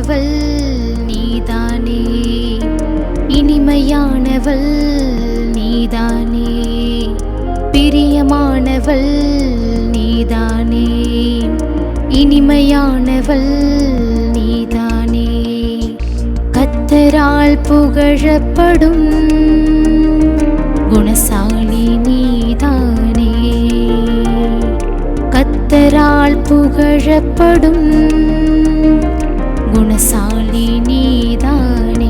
இனிமையானவள் நீதானே, இனிமையானவள் நீதானே, பிரியமானவள் நீதானே, இனிமையானவள் நீதானே. கர்த்தரால் புகழப்படும் குணசாலி நீதானே, கர்த்தரால் புகழப்படும் குணசாலி நீதானே.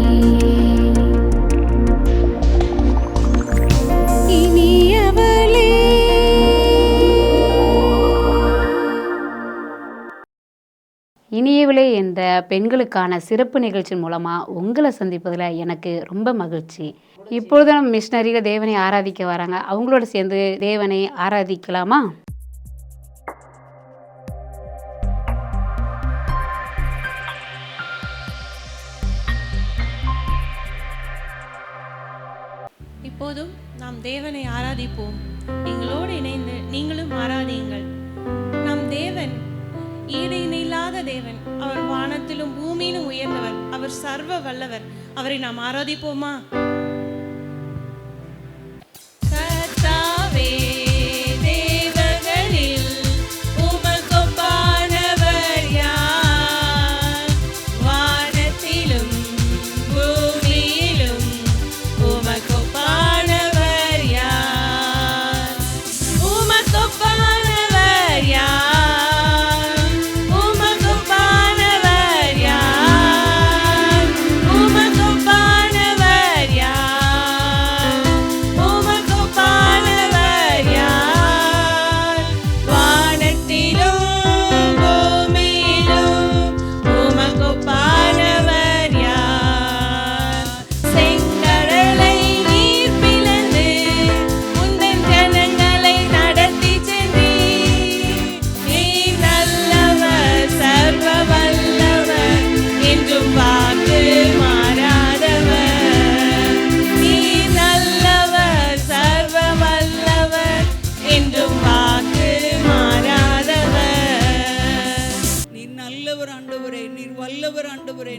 இனியவளே இனியவளே என்ற பெண்களுக்கான சிறப்பு நிகழ்ச்சியின் மூலமாக உங்களை சந்திப்பதில் எனக்கு ரொம்ப மகிழ்ச்சி. இப்பொழுது நம்ம மிஷினரிகள் தேவனை ஆராதிக்க வராங்க. அவங்களோட சேர்ந்து தேவனை ஆராதிக்கலாமா? இப்போதும் நாம் தேவனை ஆராதிப்போம். எங்களோடு இணைந்து நீங்களும் ஆராதியுங்கள். நம் தேவன் ஈடு இணையில்லாத தேவன். அவர் வானத்திலும் பூமியிலும் உயர்ந்தவர். அவர் சர்வ வல்லவர். அவரை நாம் ஆராதிப்போமா? கர்த்தாவே தேவர்களில் உமக்கொப்பானவர் யார்? வானத்திலும் பூமியிலும் உமக்கொப்பானவர் யார்? உமக்கொப்பானவர் யார்?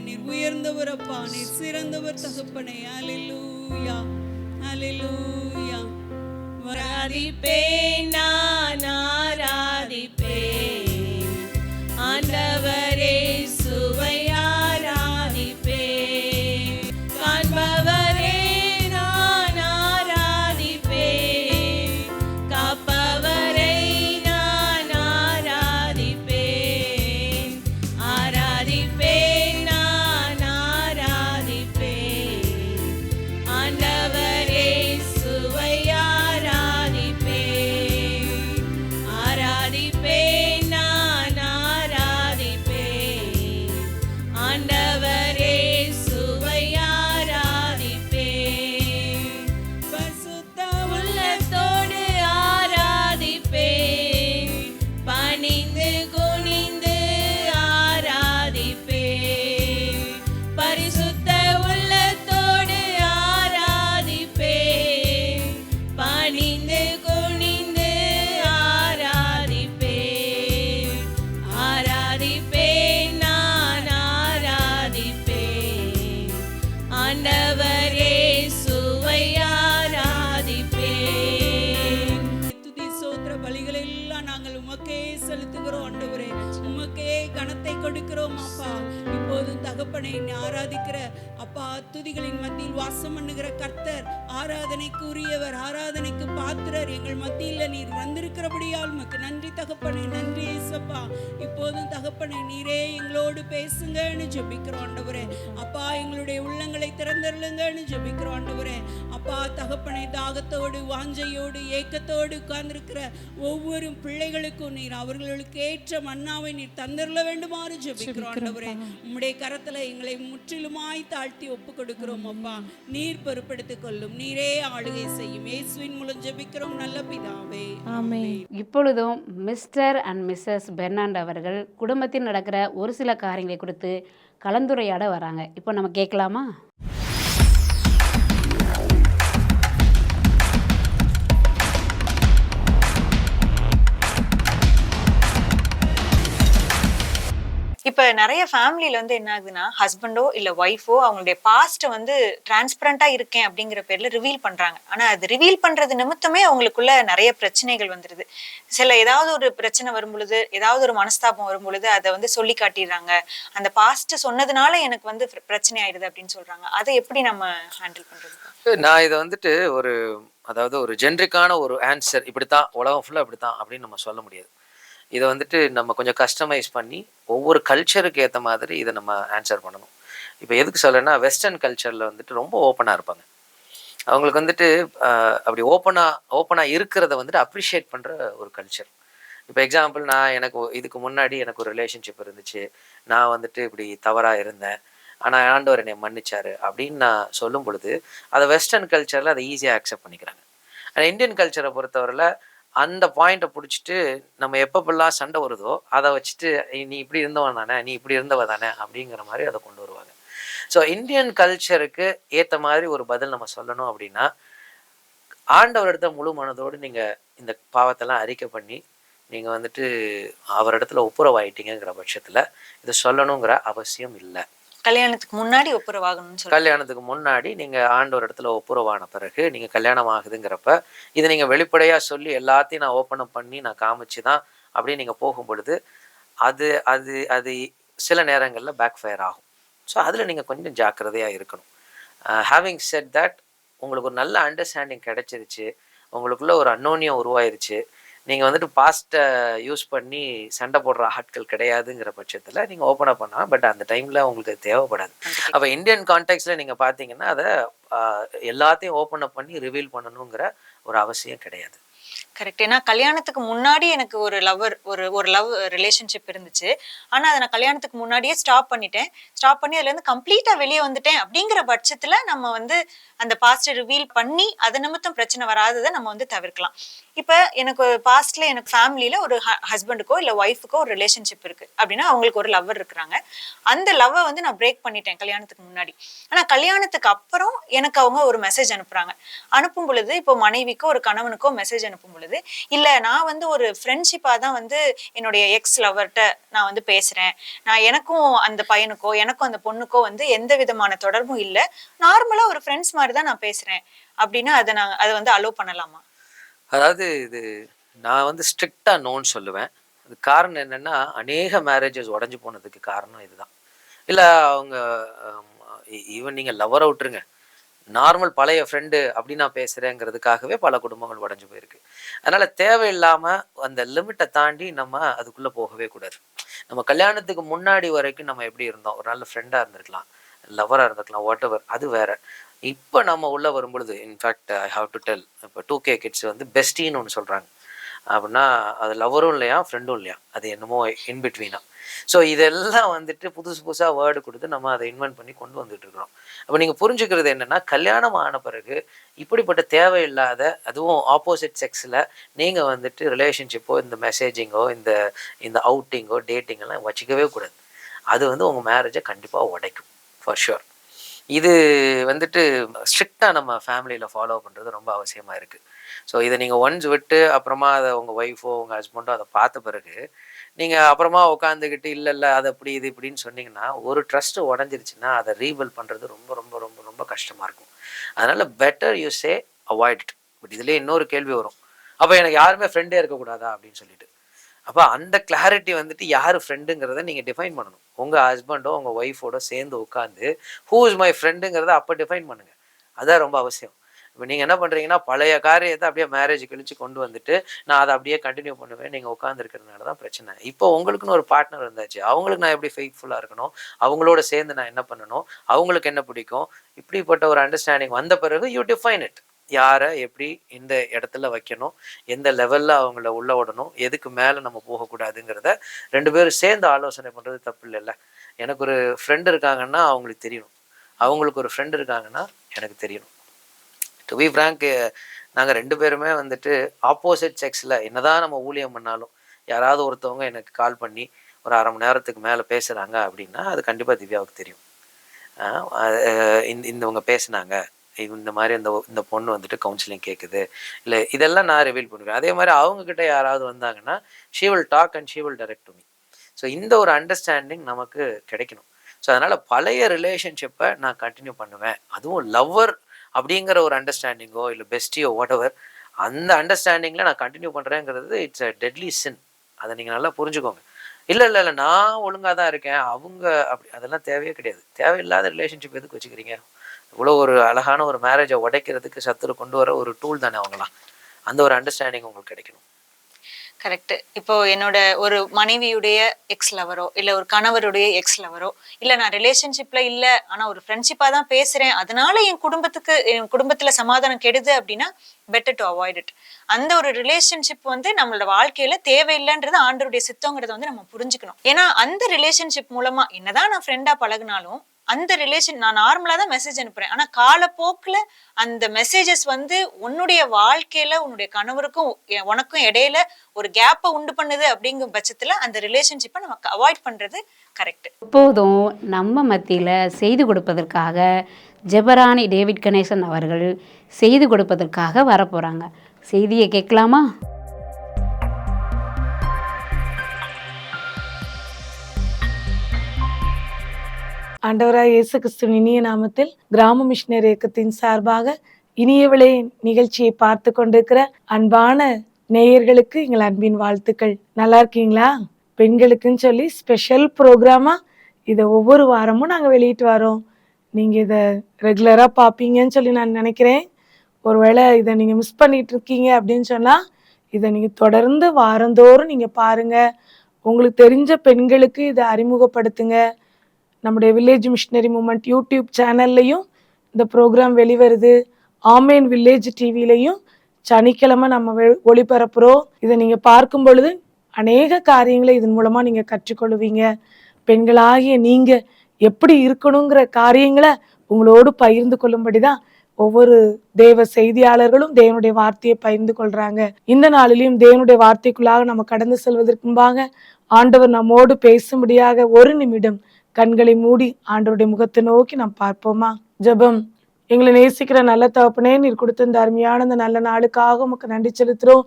நீர் உயர்ந்தவர் அப்பா, நீர் சிறந்தவர் தகப்பனே. அல்லேலூயா, அல்லேலூயா. ஆராதிப்பேன், நான் ஆராதிப்பேன் ஆண்டவரே, சுவை ஆராதிப்பேன். காண்பவரே நான் ஆராதிப்பேன், காப்பவரை நான் ஆராதிப்பேன். ஆராதிப்பேன் கொடுக்கிறோம் அப்பா. இப்போதும் தகப்பனை ஆராதிக்கிற அப்பா, துதிகளின் மத்தியில் வாசம் பண்ணுகிற கர்த்தர், ஆராதனைக்கு உரியவர், ஆராதனைக்கு பாத்திரர் எங்கள் மத்தியில் நீர் வந்திருக்கிறபடியால் உமக்கு நன்றி தகப்பனை. நன்றி ஏசப்பா. இப்போதும் தகப்பனை நீரே எங்களோடு பேசுங்கன்னு ஜெபிக்கிறோம் ஆண்டவரே. அப்பா, எங்களுடைய உள்ளங்களை திறந்தருளுங்கன்னு ஜெபிக்கிறோம் ஆண்டவரே. அப்பா தகப்பனை, தாகத்தோடு வாஞ்சையோடு ஏக்கத்தோடு உட்கார்ந்திருக்கிற ஒவ்வொரு பிள்ளைகளுக்கும் நீர் அவர்களுக்கு ஏற்ற மன்னாவை நீர் தந்தருள வேண்டுமாறு ஜெபிக்கிறோம் ஆண்டவரே. உம்முடைய கரத்துல எங்களை முற்றிலுமாய் தாழ்த்தி ஒப்பு கொடுக்கிறோம் அப்பா. நீர் பொறுப்பெடுத்துக் கொள்ளும், நீரே ஆளுகை செய்யும். இயேசுவின் மூலம் ஜெபிக்கிறோம் நல்ல பிதாவே, ஆமென். இப்பொழுதும் மிஸ்டர் அண்ட் மிஸ்ஸஸ் பெர்னாண்ட் அவர்கள் குடும்பத்தில் நடக்கிற ஒரு சில காரியங்களை குறித்து கலந்துரையாட வராங்க. இப்போ நம்ம கேட்கலாமா? இப்போ இப்ப நிறைய ஃபேமிலியில வந்து என்ன ஆகுதுன்னா, ஹஸ்பண்டோ இல்ல ஒய்ஃபோ அவங்களுடைய பாஸ்ட் வந்து டிரான்ஸ்பரண்டா இருக்கேன் அப்படிங்கிற பேர்ல ரிவீல் பண்றாங்க. ஆனா அது ரிவீல் பண்றது நிமித்தமே அவங்களுக்குள்ள நிறைய பிரச்சனைகள் வந்துருது. ஏதாவது ஒரு பிரச்சனை வரும் பொழுது, ஏதாவது ஒரு மனஸ்தாபம் வரும் பொழுது அதை வந்து சொல்லி காட்டிடுறாங்க. அந்த பாஸ்ட் சொன்னதுனால எனக்கு வந்து பிரச்சனை ஆயிடுது அப்படின்னு சொல்றாங்க. அதை எப்படி நம்ம ஹேண்டில் பண்றது? நான் இதை வந்துட்டு அதாவது ஒரு ஜென்ரிக்கான ஒரு ஆன்சர், இப்படித்தான் உலகம் ஃபுல்லாக இப்படித்தான் அப்படின்னு நம்ம சொல்ல முடியாது. இதை வந்துட்டு நம்ம கொஞ்சம் கஸ்டமைஸ் பண்ணி ஒவ்வொரு கல்ச்சருக்கு ஏற்ற மாதிரி இதை நம்ம ஆன்சர் பண்ணணும். இப்போ எதுக்கு சொல்கிறேன்னா, வெஸ்டர்ன் கல்ச்சரில் வந்துட்டு ரொம்ப ஓப்பனாக இருப்பாங்க. அவங்களுக்கு வந்துட்டு அப்படி ஓப்பனாக இருக்கிறத வந்துட்டு அப்ரிஷியேட் பண்ணுற ஒரு கல்ச்சர். இப்போ எக்ஸாம்பிள், எனக்கு இதுக்கு முன்னாடி எனக்கு ஒரு ரிலேஷன்ஷிப் இருந்துச்சு. நான் வந்துட்டு இப்படி தவறாக இருந்தேன், ஆனால் ஆண்டவர் என்னை மன்னிச்சாரு அப்படின்னு நான் சொல்லும் பொழுது அதை வெஸ்டர்ன் கல்ச்சரில் அதை ஈஸியாக அக்செப்ட் பண்ணிக்கிறாங்க. ஆனால் இந்தியன் கல்ச்சரை பொறுத்தவரையில் அந்த பாயிண்ட்டை பிடிச்சிட்டு நம்ம எப்பப்பெல்லாம் சண்டை வருதோ அதை வச்சுட்டு நீ இப்படி இருந்தவன் தானே, நீ இப்படி இருந்தவ தானே அப்படிங்கிற மாதிரி அதை கொண்டு வருவாங்க. ஸோ இந்தியன் கல்ச்சருக்கு ஏற்ற மாதிரி ஒரு பதில் நம்ம சொல்லணும் அப்படின்னா, ஆண்டவரிடத்த முழு மனதோடு நீங்கள் இந்த பாவத்தெல்லாம் அறிக்கை பண்ணி நீங்கள் வந்துட்டு அவரிடத்துல ஒப்புரவாயிட்டீங்கிற பட்சத்தில் இதை சொல்லணுங்கிற அவசியம் இல்லை. கல்யாணத்துக்கு முன்னாடி ஒப்புரவாகணும்னு கல்யாணத்துக்கு முன்னாடி நீங்கள் ஆண்டவர் இடத்துல ஒப்புரவான பிறகு நீங்கள் கல்யாணம் ஆகுதுங்கிறப்ப இதை நீங்கள் வெளிப்படையாக சொல்லி எல்லாத்தையும் நான் ஓப்பன் பண்ணி நான் காமிச்சு தான் அப்படின்னு நீங்கள் போகும் பொழுது அது அது அது சில நேரங்களில் பேக் ஃபயர் ஆகும். ஸோ அதில் நீங்கள் கொஞ்சம் ஜாக்கிரதையாக இருக்கணும். ஹேவிங் செட் தட், உங்களுக்கு ஒரு நல்ல அண்டர்ஸ்டாண்டிங் கிடைச்சிருச்சு, உங்களுக்குள்ள ஒரு அன்னோனியம் உருவாயிருச்சு, நீங்கள் வந்துட்டு பாஸ்ட்டை யூஸ் பண்ணி சண்டை போடுற ஆட்கள் கிடையாதுங்கிற பட்சத்தில் நீங்கள் ஓப்பனாக பண்ணலாம். பட் அந்த டைமில் உங்களுக்கு தேவைப்படாது. அப்போ இந்தியன் கான்டெக்ட்ஸில் நீங்கள் பார்த்தீங்கன்னா அதை எல்லாத்தையும் ஓப்பன் அப் பண்ணி ரிவீல் பண்ணணுங்கிற ஒரு அவசியம் கிடையாது. கரெக்ட். ஏன்னா கல்யாணத்துக்கு முன்னாடி எனக்கு ஒரு லவ் ரிலேஷன்ஷிப் இருந்துச்சு. ஆனா அதை நான் கல்யாணத்துக்கு முன்னாடியே ஸ்டாப் பண்ணி அதுல இருந்து கம்ப்ளீட்டா வெளியே வந்துட்டேன். அப்படிங்கிற பட்சத்துல நம்ம வந்து அந்த பாஸ்ட் ரிவீல் பண்ணி அது நிமித்தம் பிரச்சனை வராததை நம்ம வந்து தவிர்க்கலாம். இப்ப எனக்கு பாஸ்ட்ல எனக்கு ஃபேமிலியில ஒரு ஹஸ்பண்டுக்கோ இல்ல ஒய்ஃபுக்கோ ஒரு ரிலேஷன்ஷிப் இருக்கு அப்படின்னா, அவங்களுக்கு ஒரு லவ்வர் இருக்கிறாங்க. அந்த லவ்வை வந்து நான் பிரேக் பண்ணிட்டேன் கல்யாணத்துக்கு முன்னாடி. ஆனா கல்யாணத்துக்கு அப்புறம் எனக்கு அவங்க ஒரு மெசேஜ் அனுப்பும் பொழுது, இப்போ மனைவிக்கோ ஒரு கணவனுக்கோ மெசேஜ் அனுப்பும் பொழுது, இல்ல நான் வந்து ஒரு ஃப்ரெண்ட்ஷிப்பா தான் வந்து என்னுடைய எக்ஸ் லவர்கிட்ட நான் வந்து பேசுறேன், நான் எனக்கும் அந்த பையனுக்கோ எனக்கும் அந்த பொண்ணுக்கோ வந்து எந்த விதமான தொடர்பும் இல்லை, நார்மலா ஒரு ஃப்ரெண்ட்ஸ் மாதிரி தான் நான் பேசுறேன் அப்படின்னா அதை வந்து அலோவ் பண்ணலாமா? அதாவது இது நான் வந்து ஸ்ட்ரிக்டாக நோன்னு சொல்லுவேன். அது காரணம் என்னென்னா, அநேக மேரேஜஸ் உடஞ்சி போனதுக்கு காரணம் இதுதான். இல்லை அவங்க ஈவன் நீங்கள் லவ்வரை விட்டுருங்க, நார்மல் பழைய ஃப்ரெண்டு அப்படி நான் பேசுகிறேங்கிறதுக்காகவே பல குடும்பங்கள் உடஞ்சி போயிருக்கு. அதனால் தேவையில்லாமல் அந்த லிமிட்டை தாண்டி நம்ம அதுக்குள்ளே போகவே கூடாது. நம்ம கல்யாணத்துக்கு முன்னாடி வரைக்கும் நம்ம எப்படி இருந்தோம், ஒரு நல்ல ஃப்ரெண்டாக இருந்திருக்கலாம், லவ்வராக இருந்திருக்கலாம், வாட் எவர், அது வேறு. இப்போ நம்ம உள்ளே வரும்பொழுது, in fact I have to tell, இப்போ 2K கிட்ஸ் வந்து பெஸ்டின்னு ஒன்று சொல்கிறாங்க. அப்படின்னா அது லவ்வரும் இல்லையா ஃப்ரெண்டும் இல்லையா, அது என்னமோ இன்பிட்வீனா. ஸோ இதெல்லாம் வந்துட்டு புதுசாக வேர்டு கொடுத்து நம்ம அதை இன்வென்ட் பண்ணி கொண்டு வந்துட்டு இருக்கிறோம். அப்போ நீங்கள் புரிஞ்சுக்கிறது என்னென்னா, கல்யாணம் ஆன பிறகு இப்படிப்பட்ட தேவையில்லாத, அதுவும் ஆப்போசிட் செக்ஸில் நீங்கள் வந்துட்டு ரிலேஷன்ஷிப்போ இந்த மெசேஜிங்கோ இந்த அவுட்டிங்கோ டேட்டிங்கெல்லாம் வச்சுக்கவே கூடாது. அது வந்து உங்கள் மேரேஜை கண்டிப்பாக உடைக்கும் ஃபார் ஷுர். இது வந்துட்டு ஸ்ட்ரிக்டாக நம்ம ஃபேமிலியில் ஃபாலோ பண்ணுறது ரொம்ப அவசியமாக இருக்குது. ஸோ இதை நீங்கள் ஒன்ஸ் விட்டு அப்புறமா அதை உங்கள் ஒய்ஃபோ உங்கள் ஹஸ்பண்டோ அதை பார்த்த பிறகு நீங்கள் அப்புறமா உட்காந்துக்கிட்டு இல்லை அது அப்படி இது இப்படின்னு சொன்னீங்கன்னா, ஒரு ட்ரஸ்ட்டு உடஞ்சிருச்சுன்னா அதை ரீபில் பண்ணுறது ரொம்ப ரொம்ப ரொம்ப ரொம்ப கஷ்டமாக இருக்கும். அதனால் better you say avoid it. But இதுலேயே இன்னொரு கேள்வி வரும், அப்போ எனக்கு யாருமே ஃப்ரெண்டே இருக்கக்கூடாதா அப்படின்னு சொல்லிட்டு. அப்போ அந்த கிளாரிட்டி வந்துட்டு யார் ஃப்ரெண்டுங்கிறத நீங்கள் டிஃபைன் பண்ணணும். உங்கள் ஹஸ்பண்டோ உங்கள் ஒய்ஃபோட சேர்ந்து உட்காந்து ஹூ இஸ் மை ஃப்ரெண்டுங்கிறத அப்போ டிஃபைன் பண்ணுங்கள். அதுதான் ரொம்ப அவசியம். இப்போ நீங்கள் என்ன பண்ணுறீங்கன்னா, பழைய காரியத்தை அப்படியே மேரேஜ் கழிச்சு கொண்டு வந்துட்டு நான் அதை அப்படியே கண்டினியூ பண்ணுவேன், நீங்கள் உட்காந்துருக்கிறதுனால தான் பிரச்சனை. இப்போ உங்களுக்குன்னு ஒரு பார்ட்னர் இருந்தாச்சு, அவங்களுக்கு நான் எப்படி ஃபெய்த்ஃபுல்லாக இருக்கணும், அவங்களோட சேர்ந்து நான் என்ன பண்ணணும், அவங்களுக்கு என்ன பிடிக்கும், இப்படிப்பட்ட ஒரு அண்டர்ஸ்டாண்டிங் வந்த பிறகு யூ டிஃபைன் இட். யாரை எப்படி எந்த இடத்துல வைக்கணும், எந்த லெவலில் அவங்கள உள்ள விடணும், எதுக்கு மேலே நம்ம போகக்கூடாதுங்கிறத 2 பேரும் சேர்ந்து ஆலோசனை பண்ணுறது தப்பு இல்லைல்ல. எனக்கு ஒரு ஃப்ரெண்டு இருக்காங்கன்னா அவங்களுக்கு தெரியணும், அவங்களுக்கு ஒரு ஃப்ரெண்டு இருக்காங்கன்னா எனக்கு தெரியணும். டு பி ஃப்ராங்க், நாங்கள் 2 பேருமே வந்துட்டு ஆப்போசிட் செக்ஸில் என்னதான் நம்ம ஊழியம் பண்ணாலும், யாராவது ஒருத்தவங்க எனக்கு கால் பண்ணி ஒரு 1/2 மணி நேரத்துக்கு மேலே பேசுகிறாங்க அப்படின்னா அது கண்டிப்பாக திவ்யாவுக்கு தெரியும். இந்தவங்க பேசுனாங்க, இந்த மாதிரி இந்த பொண்ணு வந்துட்டு கவுன்சிலிங் கேட்குது, இல்லை இதெல்லாம் நான் ரிவீல் பண்ணுவேன். அதே மாதிரி அவங்கக்கிட்ட யாராவது வந்தாங்கன்னா she will talk and she will direct to me. So இந்த ஒரு அண்டர்ஸ்டாண்டிங் நமக்கு கிடைக்கணும். ஸோ அதனால் பழைய ரிலேஷன்ஷிப்பை நான் கண்டினியூ பண்ணுவேன். அதுவும் லவ்வர் அப்படிங்கிற ஒரு அண்டர்ஸ்டாண்டிங்கோ இல்லை பெஸ்டியோ வாட்எவர், அந்த அண்டர்ஸ்டாண்டிங்கில் நான் கண்டினியூ பண்ணுறேங்கிறது இட்ஸ் அ டெட்லி சின். அதை நீங்கள் நல்லா புரிஞ்சுக்கோங்க. இல்லை நான் ஒழுங்காக தான் இருக்கேன், அவங்க அப்படி, அதெல்லாம் தேவையே கிடையாது. தேவையில்லாத ரிலேஷன்ஷிப் எதுக்கு வச்சுக்கிறீங்க? இவ்வளோ ஒரு அழகான ஒரு மேரேஜை உடைக்கிறதுக்கு சத்துரு கொண்டு வர ஒரு டூல் தானே அவங்களாம். அந்த ஒரு அண்டர்ஸ்டாண்டிங் உங்களுக்கு கிடைக்கணும். கரெக்ட். இப்போ என்னோட ஒரு மனைவியுடைய எக்ஸ் லவரோ இல்ல ஒரு கணவருடைய எக்ஸ் லவரோ இல்ல நான் ரிலேஷன்ஷிப்ல இல்ல ஆனா ஒரு ஃப்ரெண்ட்ஷிப்பா தான் பேசுறேன், அதனால என் குடும்பத்துல சமாதானம் கெடுது அப்படின்னா பெட்டர் டு அவாய்ட் இட். அந்த ஒரு ரிலேஷன்ஷிப் வந்து நம்மளோட வாழ்க்கையில தேவையில்லைன்றது ஆண்டவருடைய சித்தங்கிறத வந்து நம்ம புரிஞ்சுக்கணும். ஏன்னா அந்த ரிலேஷன்ஷிப் மூலமா என்னதான் நான் ஃப்ரெண்டா பழகினாலும் அந்த ரிலேஷன் நான் நார்மலா தான் மெசேஜ் அனுப்புறேன், ஆனா காலப்போக்குல அந்த மெசேஜஸ் வந்து உன்னுடைய வாழ்க்கையில உன்னுடைய கணவருக்கும் உனக்கும் இடையில ஒரு கேப்பை உண்டு பண்ணுது அப்படிங்கிற பட்சத்துல அந்த ரிலேஷன்ஷிப்பை நமக்கு அவாய்ட் பண்றது கரெக்ட். இப்போதும் நம்ம மத்தியில் செய்து கொடுப்பதற்காக ஜெபராணி டேவிட் கணேசன் அவர்கள் செய்து கொடுப்பதற்காக வரப்போகிறாங்க. செய்தியை கேட்கலாமா? ஆண்டவராய் இயேசு கிறிஸ்துவின் இனிய நாமத்தில் கிராம மிஷனரி இயக்கத்தின் சார்பாக இனியவளே நிகழ்ச்சியை பார்த்து கொண்டிருக்கிற அன்பான நேயர்களுக்கு எங்கள் அன்பின் வாழ்த்துக்கள். நல்லா இருக்கீங்களா? பெண்களுக்குன்னு சொல்லி ஸ்பெஷல் ப்ரோக்ராமா இதை ஒவ்வொரு வாரமும் நாங்கள் வெளியிட்டு வரோம். நீங்கள் இதை ரெகுலராக பார்ப்பீங்கன்னு சொல்லி நான் நினைக்கிறேன். ஒருவேளை இதை நீங்கள் மிஸ் பண்ணிட்டு இருக்கீங்க அப்படின்னு சொன்னால் இதை நீங்கள் தொடர்ந்து வாரந்தோறும் நீங்கள் பாருங்கள். உங்களுக்கு தெரிஞ்ச பெண்களுக்கு இதை அறிமுகப்படுத்துங்க. நம்முடைய வில்லேஜ் மிஷனரி மூமெண்ட் யூடியூப் சேனல்லையும் இந்த ப்ரோக்ராம் வெளிவருது. ஆமேன் வில்லேஜ் டிவிலையும் சனிக்கிழமை நம்ம ஒளிபரப்புகிறோம். இதை நீங்கள் பார்க்கும் பொழுது அநேக காரியங்களை இதன் மூலமாக நீங்கள் கற்றுக்கொள்வீங்க. பெண்களாகிய நீங்கள் எப்படி இருக்கணுங்கிற காரியங்களை உங்களோடு பகிர்ந்து கொள்ளும்படி தான் ஒவ்வொரு தேவ செய்தியாளர்களும் தேவனுடைய வார்த்தையை பகிர்ந்து கொள்றாங்க. இந்த நாளிலையும் தேவனுடைய வார்த்தைக்குள்ளாக நம்ம கடந்து செல்வதற்கு முன்பாக ஆண்டவர் நம்மோடு பேசும்படியாக ஒரு நிமிடம் கண்களை மூடி ஆண்டவருடைய முகத்தை நோக்கி நாம் பார்ப்போமா? ஜெபம். எங்களை நேசிக்கிற நல்ல தகப்பனே, நீர் கொடுத்த இந்த அருமையான இந்த நல்ல நாளுக்காக உமக்கு நன்றி செலுத்துகிறோம்.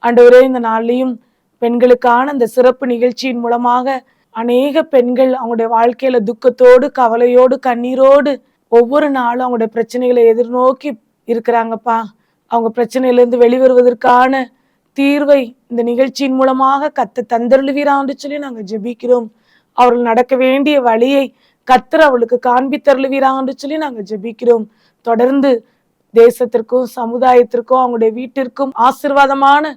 ஆண்டவரே, இந்த நாளிலையும் பெண்களுக்கான இந்த சிறப்பு நிகழ்ச்சியின் மூலமாக அநேக பெண்கள் அவங்களுடைய வாழ்க்கையில துக்கத்தோடு கவலையோடு கண்ணீரோடு ஒவ்வொரு நாளும் அவங்களுடைய பிரச்சனைகளை எதிர்நோக்கி இருக்கிறாங்கப்பா. அவங்க பிரச்சனையிலிருந்து வெளிவருவதற்கான தீர்வை இந்த நிகழ்ச்சியின் மூலமாக தந்தருளுவீரான்னு சொல்லி நாங்கள் ஜெபிக்கிறோம். அவர்கள் நடக்க வேண்டிய வழியை கர்த்தர் அவளுக்கு காண்பித்தருளுவீரான்னு சொல்லி நாங்கள் ஜெபிக்கிறோம். தொடர்ந்து தேசத்திற்கும் சமுதாயத்திற்கும் அவங்களுடைய வீட்டிற்கும் ஆசீர்வாதமான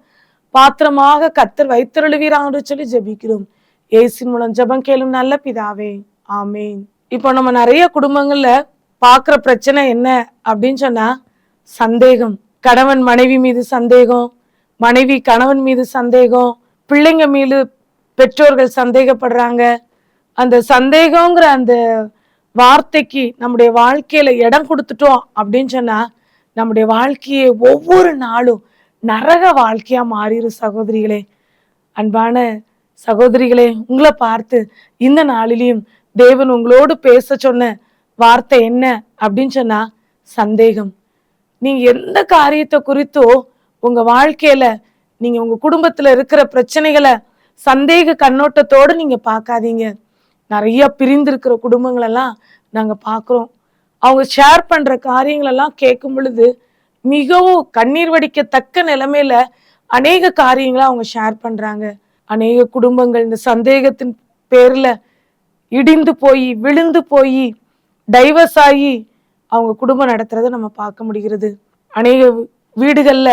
பாத்திரமாக கர்த்தர் வைத்தருளுவீரான்னு சொல்லி ஜெபிக்கிறோம். இயேசுவின் மூலம் ஜெபம் கேளும் நல்ல பிதாவே, ஆமேன். இப்போ நம்ம நிறைய குடும்பங்கள்ல பார்க்குற பிரச்சனை என்ன அப்படின்னு சொன்னா சந்தேகம். கணவன் மனைவி மீது சந்தேகம், மனைவி கணவன் மீது சந்தேகம், பிள்ளைங்க மீது பெற்றோர்கள் சந்தேகப்படுறாங்க. அந்த சந்தேகங்கிற அந்த வார்த்தைக்கு நம்முடைய வாழ்க்கையில இடம் கொடுத்துட்டோம் அப்படின்னு சொன்னா நம்முடைய வாழ்க்கையை ஒவ்வொரு நாளும் நரக வாழ்க்கையா மாறிடும். சகோதரிகளே, அன்பான சகோதரிகளே, உங்களை பார்த்து இந்த நாளிலையும் தேவன் உங்களோடு பேச சொன்ன வார்த்தை என்ன அப்படின்னு சொன்னா சந்தேகம். நீங்க எந்த காரியத்தை குறித்தோ உங்க வாழ்க்கையில நீங்க உங்க குடும்பத்துல இருக்கிற பிரச்சனைகளை சந்தேக கண்ணோட்டத்தோடு நீங்க பார்க்காதீங்க. நிறைய பிரிந்திருக்கிற குடும்பங்களெல்லாம் நாங்க பார்க்குறோம். அவங்க ஷேர் பண்ற காரியங்களெல்லாம் கேட்கும் பொழுது மிகவும் கண்ணீர் வடிக்கத்தக்க நிலைமையில அநேக காரியங்களை அவங்க ஷேர் பண்றாங்க. அநேக குடும்பங்கள் இந்த சந்தேகத்தின் பேர்ல இடிந்து போய் விழுந்து போய் டைவர்ஸ் ஆகி அவங்க குடும்பம் நடத்துறத நம்ம பார்க்க முடிகிறது. அநேக வீடுகள்ல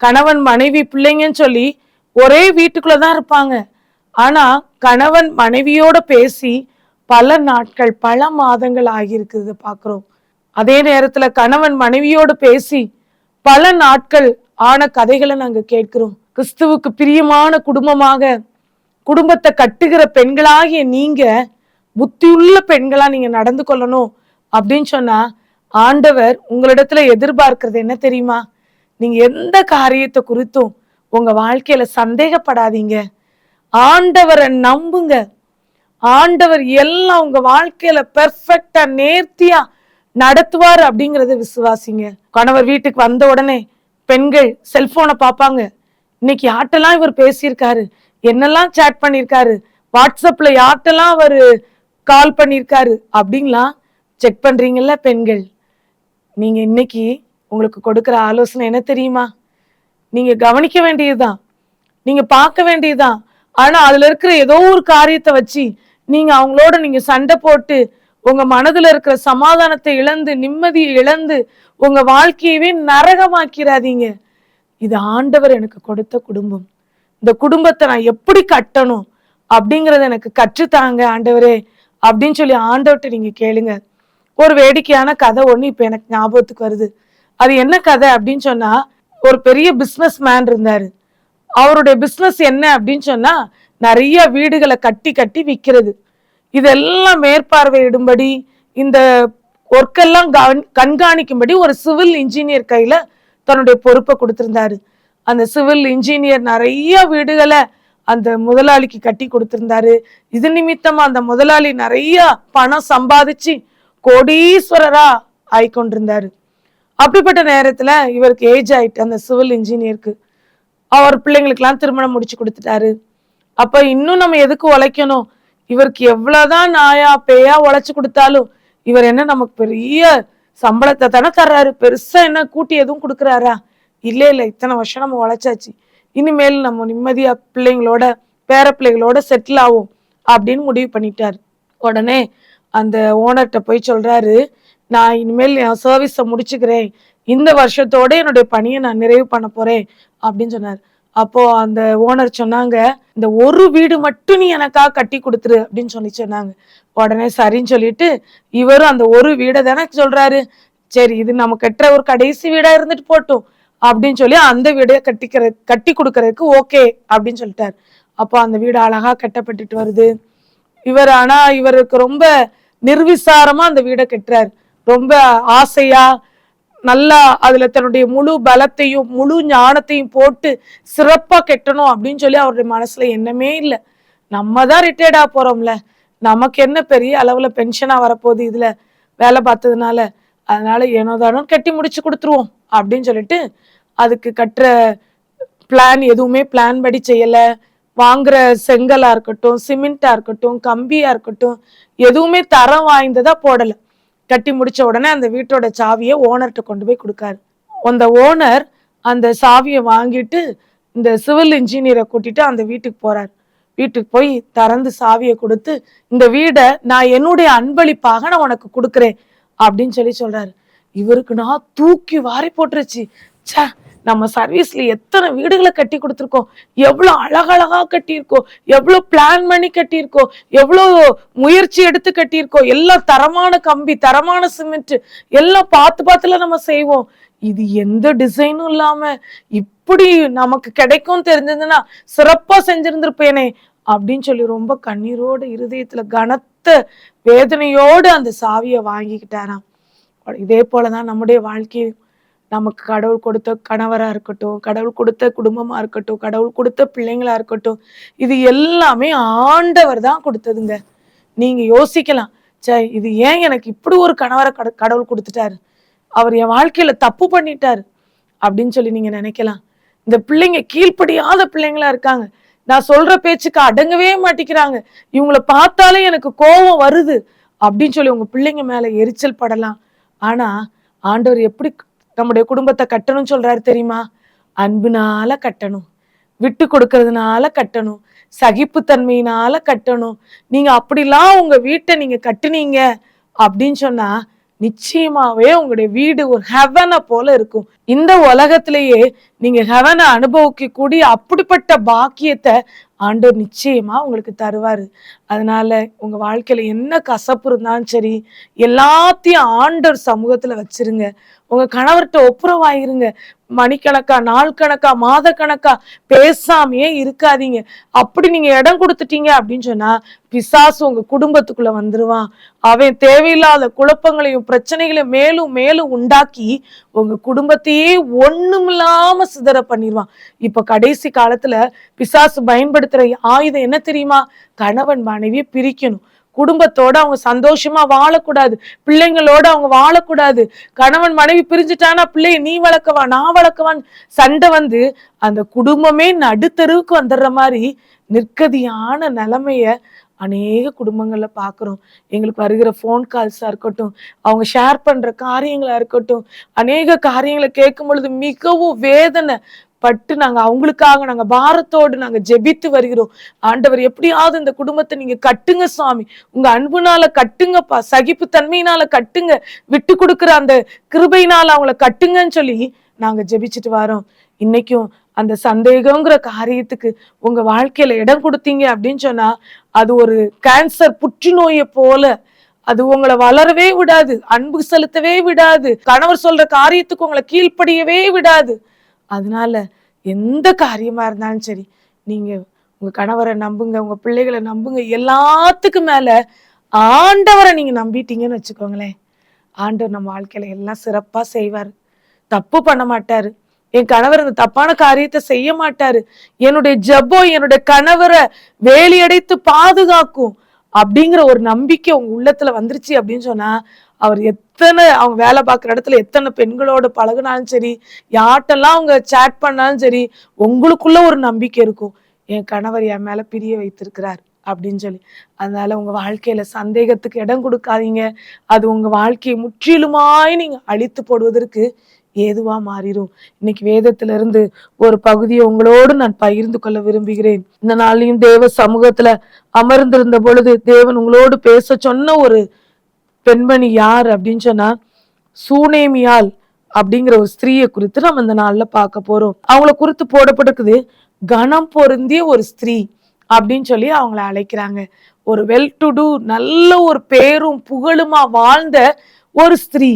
கணவன் மனைவி பிள்ளைங்கன்னு சொல்லி ஒரே வீட்டுக்குள்ளதான் இருப்பாங்க. ஆனா கணவன் மனைவியோட பேசி பல நாட்கள் பல மாதங்கள் ஆகியிருக்குது பார்க்கிறோம். அதே நேரத்துல கணவன் மனைவியோடு பேசி பல நாட்கள் ஆன கதைகளை நாங்க கேட்கிறோம். கிறிஸ்துவுக்கு பிரியமான குடும்பமாக குடும்பத்தை கட்டுகிற பெண்களாகிய நீங்க புத்தியுள்ள பெண்களா நீங்க நடந்து கொள்ளணும் அப்படின்னு சொன்னா ஆண்டவர் உங்களிடத்துல எதிர்பார்க்கிறது என்ன தெரியுமா? நீங்க எந்த காரியத்தை குறித்தும் உங்க வாழ்க்கையில சந்தேகப்படாதீங்க. ஆண்டவரை நம்புங்க. ஆண்டவர் எல்லாம் உங்க வாழ்க்கையில பெர்ஃபெக்டா நேர்த்தியா நடத்துவார் அப்படிங்கறத விசுவாசிங்க. கணவர் வீட்டுக்கு வந்த உடனே பெண்கள் செல்போனை பார்ப்பாங்க. இன்னைக்கு யார்ட்டெல்லாம் இவர் பேசியிருக்காரு, என்னெல்லாம் சேட் பண்ணியிருக்காரு, வாட்ஸ்அப்ல யார்கிட்டலாம் அவர் கால் பண்ணியிருக்காரு அப்படின்லாம் செக் பண்றீங்கல்ல பெண்கள். நீங்க இன்னைக்கு உங்களுக்கு கொடுக்குற ஆலோசனை என்ன தெரியுமா? நீங்க கவனிக்க வேண்டியதுதான், நீங்க பார்க்க வேண்டியதுதான். ஆனா அதுல இருக்கிற ஏதோ ஒரு காரியத்தை வச்சு நீங்க அவங்களோட நீங்க சண்டை போட்டு உங்க மனதுல இருக்கிற சமாதானத்தை இழந்து நிம்மதியை இழந்து உங்க வாழ்க்கையவே நரகமாக்கிறாதீங்க. இது ஆண்டவர் எனக்கு கொடுத்த குடும்பம். இந்த குடும்பத்தை நான் எப்படி கட்டணும் அப்படிங்கறத எனக்கு கற்றுத்தாங்க ஆண்டவரே அப்படின்னு சொல்லி ஆண்டவர்கிட்ட நீங்க கேளுங்க. ஒரு வேடிக்கையான கதை ஒண்ணு இப்ப எனக்கு ஞாபகத்துக்கு வருது. அது என்ன கதை அப்படின்னு சொன்னா, ஒரு பெரிய பிசினஸ் மேன் இருந்தாரு. அவருடைய பிசினஸ் என்ன அப்படின்னு சொன்னா, நிறைய வீடுகளை கட்டி கட்டி விற்கிறது. இதெல்லாம் மேற்பார்வையிடும்படி இந்த ஒர்க்கெல்லாம் கண்காணிக்கும்படி ஒரு சிவில் இன்ஜினியர் கையில தன்னுடைய பொறுப்பை கொடுத்திருந்தாரு. அந்த சிவில் இன்ஜினியர் நிறைய வீடுகளை அந்த முதலாளிக்கு கட்டி கொடுத்திருந்தாரு. இது நிமித்தமா அந்த முதலாளி நிறைய பணம் சம்பாதிச்சு கோடீஸ்வரரா ஆயிக்கொண்டிருந்தாரு. அப்படிப்பட்ட நேரத்துல இவருக்கு ஏஜ் ஆயிட்டு, அந்த சிவில் இன்ஜினியருக்கு. அவர் பிள்ளைங்களுக்கெல்லாம் திருமணம் முடிச்சு கொடுத்துட்டாரு. அப்ப இன்னும் நம்ம எதுக்கு உழைக்கணும்? இவருக்கு எவ்வளவுதான் நாயா பேயா உழைச்சு கொடுத்தாலும் இவர் என்ன நமக்கு பெரிய சம்பளத்தை தானே தர்றாரு, பெருசா என்ன கூட்டி எதுவும் கொடுக்குறாரா? இல்ல, இத்தனை வருஷம் நம்ம உழைச்சாச்சு, இனிமேல் நம்ம நிம்மதியா பிள்ளைங்களோட பேர பிள்ளைகளோட செட்டில் ஆகும் அப்படின்னு முடிவு பண்ணிட்டாரு. உடனே அந்த ஓனர்கிட்ட போய் சொல்றாரு, நான் இனிமேல் என் சர்வீஸை முடிச்சுக்கிறேன், இந்த வருஷத்தோட என்னுடைய பணியை நான் நிறைவு பண்ண போறேன் அப்படின்னு சொன்னார். அப்போ அந்த ஓனர் சொன்னாங்க, இந்த ஒரு வீடு மட்டும் நீ எனக்காக கட்டி கொடுத்துரு அப்படின்னு சொன்னாங்க. உடனே சரின்னு சொல்லிட்டு இவரும் அந்த ஒரு வீடை தானே சொல்றாரு, சரி இது நம்ம கட்டுற ஒரு கடைசி வீடா இருந்துட்டு போட்டும் அப்படின்னு சொல்லி அந்த வீடையை கட்டி கொடுக்கறதுக்கு ஓகே அப்படின்னு சொல்லிட்டாரு. அப்போ அந்த வீடு அழகா கட்டப்பட்டுட்டு வருது. ஆனா இவருக்கு ரொம்ப நிர்விசாரமா அந்த வீடை கட்டுறாரு. ரொம்ப ஆசையா நல்லா அதுல தன்னுடைய முழு பலத்தையும் முழு ஞானத்தையும் போட்டு சிறப்பா கட்டணும் அப்படின்னு சொல்லி அவருடைய மனசுல எண்ணமே இல்லை. நம்ம தான் ரிட்டையர்ட் ஆக போறோம்ல, நமக்கு என்ன பெரிய அளவுல பென்ஷனா வரப்போகுது இதுல வேலை பார்த்ததுனால, அதனால ஏனோதானோ கட்டி முடிச்சு கொடுத்துருவோம் அப்படின்னு சொல்லிட்டு அதுக்கு கட்டுற பிளான் எதுவுமே பிளான் படி செய்யல. வாங்குற செங்கலா இருக்கட்டும், சிமெண்டா இருக்கட்டும், கம்பியா இருக்கட்டும், எதுவுமே தரம் வாய்ந்ததா போடல. கட்டி முடிச்ச உடனே அந்த வீட்டோட சாவியை ஓனர்கிட்ட கொண்டு போய் கொடுக்காரு. அந்த ஓனர் அந்த சாவியை வாங்கிட்டு இந்த சிவில் இன்ஜினியரை கூட்டிட்டு அந்த வீட்டுக்கு போறாரு. வீட்டுக்கு போய் திறந்து சாவியை கொடுத்து, இந்த வீடை நான் என்னுடைய அன்பளிப்பாக நான் உனக்கு கொடுக்குறேன் அப்படின்னு சொல்றாரு. இவருக்கு நான் தூக்கி வாரி போட்டுருச்சு. சே, நம்ம சர்வீஸ்ல எத்தனை வீடுகளை கட்டி கொடுத்துருக்கோம், எவ்வளவு அழகழகா கட்டியிருக்கோம், எவ்வளவு பிளான் பண்ணி கட்டியிருக்கோம், எவ்வளவு முயற்சி எடுத்து கட்டியிருக்கோம், எல்லாம் தரமான கம்பி தரமான சிமெண்ட் எல்லாம் பார்த்துல நம்ம செய்வோம். இது எந்த டிசைனும் இல்லாம இப்படி நமக்கு கிடைக்கும் தெரிஞ்சதுன்னா சிறப்பா செஞ்சிருந்திருப்பேனே அப்படின்னு சொல்லி ரொம்ப கண்ணீரோடு இருதயத்துல கனத்த வேதனையோடு அந்த சாவியை வாங்கிக்கிட்டாராம். இதே போலதான் நம்முடைய வாழ்க்கை. நமக்கு கடவுள் கொடுத்த கணவரா இருக்கட்டும், கடவுள் கொடுத்த குடும்பமா இருக்கட்டும், கடவுள் கொடுத்த பிள்ளைங்களா இருக்கட்டும், இது எல்லாமே ஆண்டவர் தான் கொடுத்ததுங்க. நீங்க யோசிக்கலாம், சே இது ஏன் எனக்கு இப்படி ஒரு கணவரை கடவுள் கொடுத்துட்டாரு, அவர் என் வாழ்க்கையில தப்பு பண்ணிட்டாரு அப்படின்னு சொல்லி நீங்க நினைக்கலாம். இந்த பிள்ளைங்க கீழ்ப்படியாத பிள்ளைங்களா இருக்காங்க, நான் சொல்ற பேச்சுக்கு அடங்கவே மாட்டேங்கிறாங்க, இவங்களை பார்த்தாலே எனக்கு கோபம் வருது அப்படின்னு சொல்லி உங்க பிள்ளைங்க மேல எரிச்சல் படலாம். ஆனா ஆண்டவர் எப்படி நம்முடைய குடும்பத்தை கட்டணும்னு சொல்றாரு தெரியுமா? அன்புனால கட்டணும், விட்டு கொடுக்கறதுனால கட்டணும், சகிப்புத்தன்மையினால கட்டணும். நீங்க அப்படிலாம் உங்க வீட்டை நீங்க கட்டுனீங்க அப்படின்னு சொன்னா நிச்சயமாவே உங்களுடைய வீடு ஒரு ஹெவனை போல இருக்கும். இந்த உலகத்திலேயே நீங்க ஹெவனை அனுபவிக்க கூடிய அப்படிப்பட்ட பாக்கியத்தை ஆண்டவர் நிச்சயமா உங்களுக்கு தருவாரு. அதனால உங்க வாழ்க்கையில என்ன கசப்பு இருந்தாலும் சரி, எல்லாத்தையும் ஆண்டவர் சமூகத்துல வச்சிருங்க. உங்க கணவர்கிட்ட ஒப்புரவாயிருங்க. மணிக்கணக்கா, நாள் கணக்கா, மாத கணக்கா பேசாமையே இருக்காதீங்க. அப்படி நீங்க இடம் கொடுத்துட்டீங்க அப்படின்னு சொன்னா பிசாசு உங்க குடும்பத்துக்குள்ள வந்துருவான். அவன் தேவையில்லாத குழப்பங்களையும் பிரச்சனைகளையும் மேலும் மேலும் உண்டாக்கி உங்க குடும்பத்தையே ஒண்ணுமில்லாம சிதற பண்ணிடுவான். இப்ப கடைசி காலத்துல பிசாசு பயன்படுத்துற ஆயுதம் என்ன தெரியுமா? கணவன் மனைவியை பிரிக்கணும். குடும்பத்தோட அவங்க சந்தோஷமா வாழக்கூடாது, பிள்ளைங்களோட அவங்க வாழக்கூடாது. கணவன் மனைவி பிரிஞ்சுட்டானா பிள்ளைய நீ வளர்க்கவா நான் வளர்க்கவான்னு சண்டை வந்து அந்த குடும்பமே நடுத்தருவுக்கு வந்துடுற மாதிரி நிர்கதியான நிலைமைய அநேக குடும்பங்கள்ல பார்க்குறோம். எங்களுக்கு வருகிற ஃபோன் கால்ஸா இருக்கட்டும், அவங்க ஷேர் பண்ற காரியங்களா இருக்கட்டும், அநேக காரியங்களை கேட்கும் பொழுது மிகவும் வேதனை பட்டு நாங்க பாரத்தோடு நாங்க ஜெபித்து வருகிறோம். ஆண்டவர், எப்படியாவது இந்த குடும்பத்தை நீங்க கட்டுங்க சுவாமி, உங்க அன்புனால கட்டுங்கப்பா, சகிப்பு தன்மையினால கட்டுங்க, விட்டு கொடுக்குற அந்த கிருபையினால அவங்கள கட்டுங்கன்னு சொல்லி நாங்க ஜெபிச்சுட்டு வரோம். இன்னைக்கும் அந்த சந்தேகங்கிற காரியத்துக்கு உங்க வாழ்க்கையில இடம் கொடுத்தீங்க அப்படின்னு சொன்னா, அது ஒரு கேன்சர் புற்றுநோயை போல அது உங்களை வளரவே விடாது, அன்பு செலுத்தவே விடாது, கணவர் சொல்ற காரியத்துக்கு உங்களை கீழ்ப்படியவே விடாது. அதனால எந்த காரியமா இருந்தாலும் சரி, நீங்க உங்க கணவரை நம்புங்க, உங்க பிள்ளைகளை நம்புங்க. எல்லாத்துக்கும் மேல ஆண்டவரை நீங்க நம்பிட்டீங்கன்னு வச்சுக்கோங்களேன், ஆண்டவர் நம்ம வாழ்க்கையில எல்லாம் சிறப்பா செய்வாரு. தப்பு பண்ண மாட்டாரு. என் கணவர் இந்த தப்பான காரியத்தை செய்ய மாட்டாரு. என்னுடைய ஜெபம் என்னுடைய கணவரை வேலியடைத்து பாதுகாக்கும் அப்படிங்கிற ஒரு நம்பிக்கை உங்க உள்ளத்துல வந்துருச்சு அப்படின்னு சொன்னா, அவர் அவங்க வேலை பார்க்குற இடத்துல எத்தனை பெண்களோட பழகுனாலும் சரி, யார்ட்டெல்லாம் அவங்க சேட் பண்ணாலும் சரி, உங்களுக்குள்ள ஒரு நம்பிக்கை இருக்கும், என் கணவர் என் மேல பிரிய வைத்திருக்கிறார் அப்படின்னு சொல்லி. அதனால உங்க வாழ்க்கையில சந்தேகத்துக்கு இடம் கொடுக்காதீங்க. அது உங்க வாழ்க்கையை முற்றிலுமாய் நீங்க அழித்து போடுவதற்கு ஏதுவா மாறிடும். இன்னைக்கு வேதத்துல இருந்து ஒரு பகுதியை உங்களோடு நான் பகிர்ந்து கொள்ள விரும்புகிறேன். இந்த நாளையும் தேவ சமூகத்துல அமர்ந்திருந்த பொழுது தேவன் உங்களோடு பேச சொன்ன ஒரு பெண்மணி யார் அப்படின்னு சொன்னா, சூனேமியால் அப்படிங்கிற ஒரு ஸ்திரீயை குறித்து நம்ம இந்த நாள்ல பார்க்க போறோம். அவங்கள குறித்து போடப்பட்டிருக்குது, கணம் பொருந்திய ஒரு ஸ்திரீ அப்படின்னு சொல்லி அவங்கள அழைக்கிறாங்க. ஒரு வெல் டு டூ, நல்ல ஒரு பேரும் புகழுமா வாழ்ந்த ஒரு ஸ்திரீ.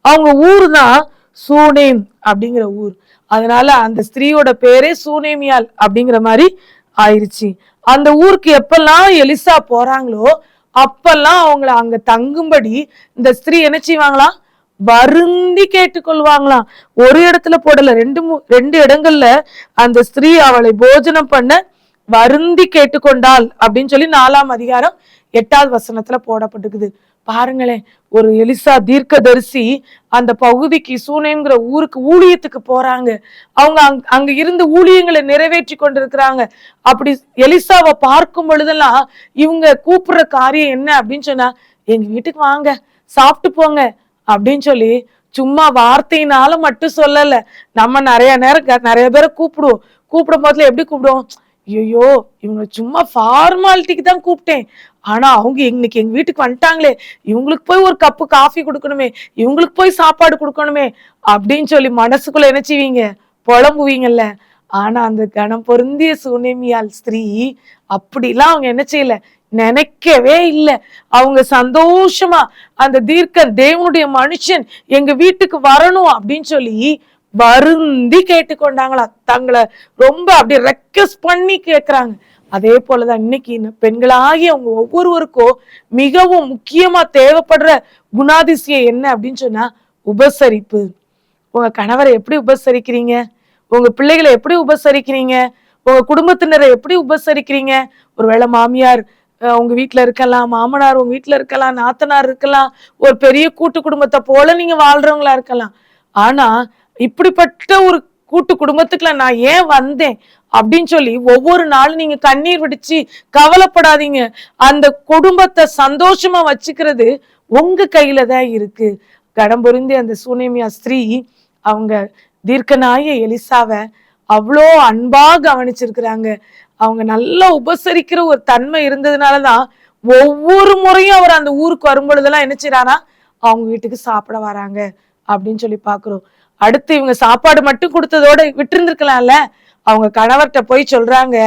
அவங்க ஊர் தான் சூனேம் அப்படிங்கிற ஊர். அதனால அந்த ஸ்திரீயோட பேரே சூனேமியால் அப்படிங்கிற மாதிரி ஆயிடுச்சு. அந்த ஊருக்கு எப்பெல்லாம் எலிசா போறாங்களோ அப்பெல்லாம் அவங்கள அங்க தங்கும்படி இந்த ஸ்திரீ என்ன செய்வாங்களாம், வருந்தி கேட்டுக்கொள்வாங்களாம். ஒரு இடத்துல போடல, ரெண்டு இடங்கள்ல அந்த ஸ்திரீ அவளை போஜனம் பண்ண வருந்தி கேட்டுக்கொண்டாள் அப்படின்னு சொல்லி 4ஆம் அதிகாரம் 8வது வசனத்துல போடப்பட்டிருக்குது. பாருங்களேன், ஒரு எலிசா தீர்க்கதரிசி அந்த பகுதிக்கு, சூனேம்ங்கிற ஊருக்கு ஊழியத்துக்கு போறாங்க. அவங்க அங்க இருந்து ஊழியங்களை நிறைவேற்றி கொண்டிருக்கிறாங்க. அப்படி எலிசாவை பார்க்கும் பொழுதெல்லாம் இவங்க கூப்பிடுற காரியம் என்ன அப்படின்னு சொன்னா, எங்க வீட்டுக்கு வாங்க, சாப்பிட்டு போங்க அப்படின்னு சொல்லி சும்மா வார்த்தையினால மட்டும் சொல்லல. நம்ம நிறைய நேரம் நிறைய பேரை கூப்பிடும் போதுல எப்படி கூப்பிடுவோம், ஐயோ இவங்க சும்மா ஃபார்மாலிட்டிக்கு தான் கூப்பிட்டேன், ஆனா அவங்க இன்னைக்கு எங்க வீட்டுக்கு வந்துட்டாங்களே, இவங்களுக்கு போய் ஒரு கப்பு காஃபி கொடுக்கணுமே, இவங்களுக்கு போய் சாப்பாடு கொடுக்கணுமே அப்படின்னு சொல்லி மனசுக்குள்ள என்ன செய்வீங்க, புலம்புவீங்கல்ல. ஆனா அந்த கணம் பொருந்திய சூனேமியால் ஸ்திரீ அப்படிலாம் அவங்க என்ன செய்யல, நினைக்கவே இல்லை. அவங்க சந்தோஷமா அந்த தேவனுடைய மனுஷன் எங்க வீட்டுக்கு வரணும் அப்படின்னு சொல்லி வருந்தி கேட்டுக்கொண்டாங்களா, தங்களை ரொம்ப அப்படி ரெக்வெஸ்ட் பண்ணி கேட்கிறாங்க. அதே போலதான் இன்னைக்கு பெண்களாகி அவங்க ஒவ்வொருவருக்கும் மிகவும் முக்கியமா தேவைப்படுற குணாதிசயம் என்ன அப்படின்னு சொன்னா, உபசரிப்பு. உங்க கணவரை எப்படி உபசரிக்கிறீங்க, உங்க பிள்ளைகளை எப்படி உபசரிக்கிறீங்க, உங்க குடும்பத்தினரை எப்படி உபசரிக்கிறீங்க. ஒருவேளை மாமியார் உங்க வீட்டுல இருக்கலாம், மாமனார் உங்க வீட்டுல இருக்கலாம், நாத்தனார் இருக்கலாம், ஒரு பெரிய கூட்டு குடும்பத்தை போல நீங்க வாழ்றவங்களா இருக்கலாம். ஆனா இப்படிப்பட்ட ஒரு கூட்டு குடும்பத்துக்குள்ள நான் ஏன் வந்தேன் அப்படின்னு சொல்லி ஒவ்வொரு நாளும் நீங்க கண்ணீர் விடுச்சு கவலைப்படாதீங்க. அந்த குடும்பத்தை சந்தோஷமா வச்சுக்கிறது உங்க கையில தான் இருக்கு. கடம் பொருந்தி அந்த சூனேமியா ஸ்திரீ அவங்க தீர்க்கனாய எலிசாவை அவ்வளோ அன்பா கவனிச்சிருக்கிறாங்க. அவங்க நல்லா உபசரிக்கிற ஒரு தன்மை இருந்ததுனாலதான் ஒவ்வொரு முறையும் அவர் அந்த ஊருக்கு வரும் பொழுதெல்லாம் என்ன செய்யறாரா, அவங்க வீட்டுக்கு சாப்பிட வராங்க அப்படின்னு சொல்லி பாக்குறோம். அடுத்து இவங்க சாப்பாடு மட்டும் கொடுத்ததோட விட்டுருந்துருக்கலாம்ல. அவங்க கணவர்கிட்ட போய் சொல்றாங்க,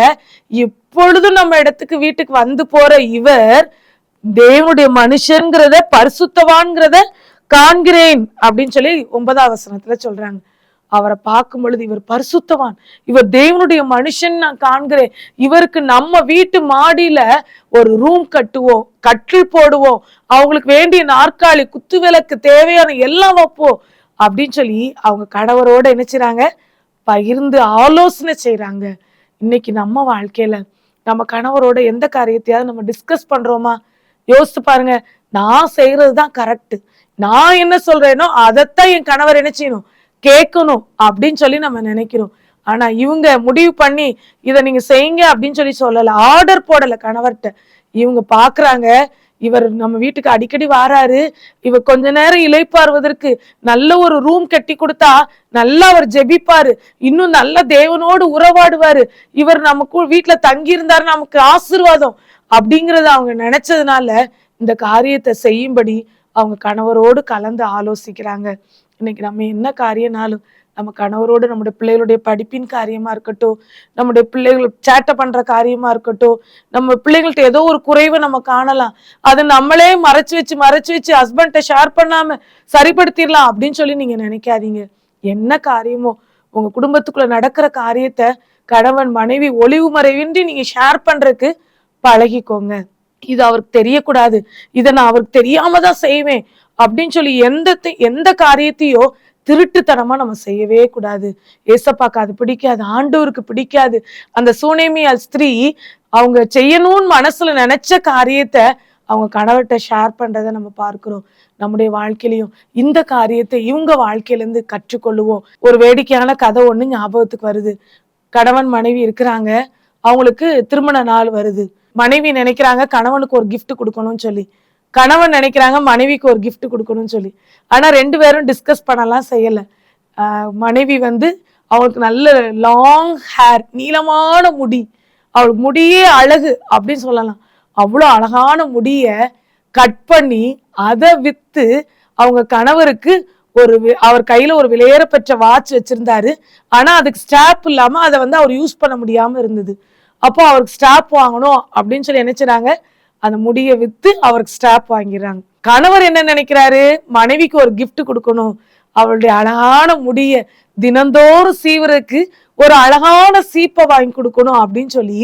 இப்பொழுதும் நம்ம இடத்துக்கு வீட்டுக்கு வந்து போற இவர் தேவனுடைய மனுஷன்கிறத, பரிசுத்தவான்கிறத காண்கிறேன் அப்படின்னு சொல்லி 9ஆம் வசனத்துல சொல்றாங்க. அவரை பார்க்கும் பொழுது இவர் பரிசுத்தவான், இவர் தேவனுடைய மனுஷன் நான் காண்கிறேன், இவருக்கு நம்ம வீட்டு மாடியில ஒரு ரூம் கட்டுவோம், கட்டில் போடுவோம், அவங்களுக்கு வேண்டிய நாற்காலி, குத்து விளக்கு, தேவையான எல்லாம் வைப்போம் அப்படின்னு சொல்லி அவங்க கணவரோட என்ன செய்றாங்க, பகிர்ந்து ஆலோசனை செய்யறாங்க. இன்னைக்கு நம்ம வாழ்க்கையில நம்ம கணவரோட எந்த காரியத்தையாவது நம்ம டிஸ்கஸ் பண்றோமா? யோசித்து பாருங்க. நான் செய்யறதுதான் கரெக்ட், நான் என்ன சொல்றேனோ அதைத்தான் என் கணவர் என்ன செய்யணும், கேட்கணும் அப்படின்னு சொல்லி நம்ம நினைக்கிறோம். ஆனா இவங்க முடிவு பண்ணி இதை நீங்க செய்யுங்க அப்படின்னு சொல்லல, ஆர்டர் போடல கணவர்கிட்ட. இவங்க பாக்குறாங்க, இவர் நம்ம வீட்டுக்கு அடிக்கடி வாராரு, இவர் கொஞ்ச நேரம் இளைப்பாறுவதற்கு நல்ல ஒரு ரூம் கட்டி கொடுத்தா நல்லா அவர் ஜெபிப்பாரு, இன்னும் நல்ல தேவனோடு உறவாடுவாரு, இவர் நமக்கு வீட்டுல தங்கி இருந்தாரு நமக்கு ஆசீர்வாதம் அப்படிங்கறத அவங்க நினைச்சதுனால இந்த காரியத்தை செய்யும்படி அவங்க கணவரோடு கலந்து ஆலோசிக்கிறாங்க. இன்னைக்கு நம்ம என்ன காரியம்னாலும் நம்ம கணவரோடு நம்முடைய பிள்ளைகளுடைய படிப்பின் காரியமா இருக்கட்டும், நம்முடைய பிள்ளைகள் சேட்டை பண்ற காரியமா இருக்கட்டும், நம்ம பிள்ளைகள்ட்ட ஏதோ ஒரு குறைவை நம்ம காணலாம், அதை நம்மளே மறைச்சு வச்சு ஹஸ்பண்ட ஷேர் பண்ணாம சரிப்படுத்திடலாம் அப்படின்னு சொல்லி நீங்க நினைக்காதீங்க. என்ன காரியமோ உங்க குடும்பத்துக்குள்ள நடக்கிற காரியத்தை கணவன் மனைவி ஒளிவு மறைவின்றி நீங்க ஷேர் பண்றதுக்கு பழகிக்கோங்க. இது அவருக்கு தெரியக்கூடாது, இதை நான் அவருக்கு தெரியாம தான் செய்வேன் அப்படின்னு சொல்லி எந்த காரியத்தையோ திருட்டுத்தனமா நம்ம செய்யவே கூடாது. ஏசப்பாக்கு அது பிடிக்காது, ஆண்டவருக்கு பிடிக்காது. அந்த சூனேமியால் ஸ்திரீ அவங்க செய்யணும்னு மனசுல நினைச்ச காரியத்தை அவங்க கணவர்கிட்ட ஷேர் பண்றதை நம்ம பார்க்கிறோம். நம்முடைய வாழ்க்கையிலையும் இந்த காரியத்தை இவங்க வாழ்க்கையில இருந்து கற்றுக்கொள்ளுவோம். ஒரு வேடிக்கையான கதை ஒண்ணு ஞாபகத்துக்கு வருது. கணவன் மனைவி இருக்கிறாங்க, அவங்களுக்கு திருமண நாள் வருது. மனைவி நினைக்கிறாங்க கணவனுக்கு ஒரு கிஃப்ட் கொடுக்கணும்னு சொல்லி, கணவன் நினைக்கிறாங்க மனைவிக்கு ஒரு கிஃப்ட் கொடுக்கணும்னு சொல்லி. ஆனா 2 பேரும் டிஸ்கஸ் பண்ணலாம் செய்யல. மனைவி அவளுக்கு நல்ல லாங் ஹேர், நீளமான முடி, அவளுக்கு முடியே அழகு அப்படின்னு சொல்லலாம். அவ்வளோ அழகான முடிய கட் பண்ணி அதை வித்து அவங்க கணவருக்கு அவர் கையில ஒரு விலையேற பெற்ற வாட்ச் வச்சிருந்தாரு. ஆனா அதுக்கு ஸ்டாப் இல்லாம அதை அவர் யூஸ் பண்ண முடியாம இருந்தது. அப்போ அவருக்கு ஸ்டாப் வாங்கணும் அப்படின்னு சொல்லி நினைச்சாங்க, அந்த முடியை வித்து அவருக்கு ஸ்டாப் வாங்கிடுறாங்க. கணவர் என்ன நினைக்கிறாரு, மனைவிக்கு ஒரு கிஃப்ட் கொடுக்கணும், அவளுடைய அழகான முடிய தினந்தோறும் சீவருக்கு ஒரு அழகான சீப்பை வாங்கி கொடுக்கணும் அப்படின்னு சொல்லி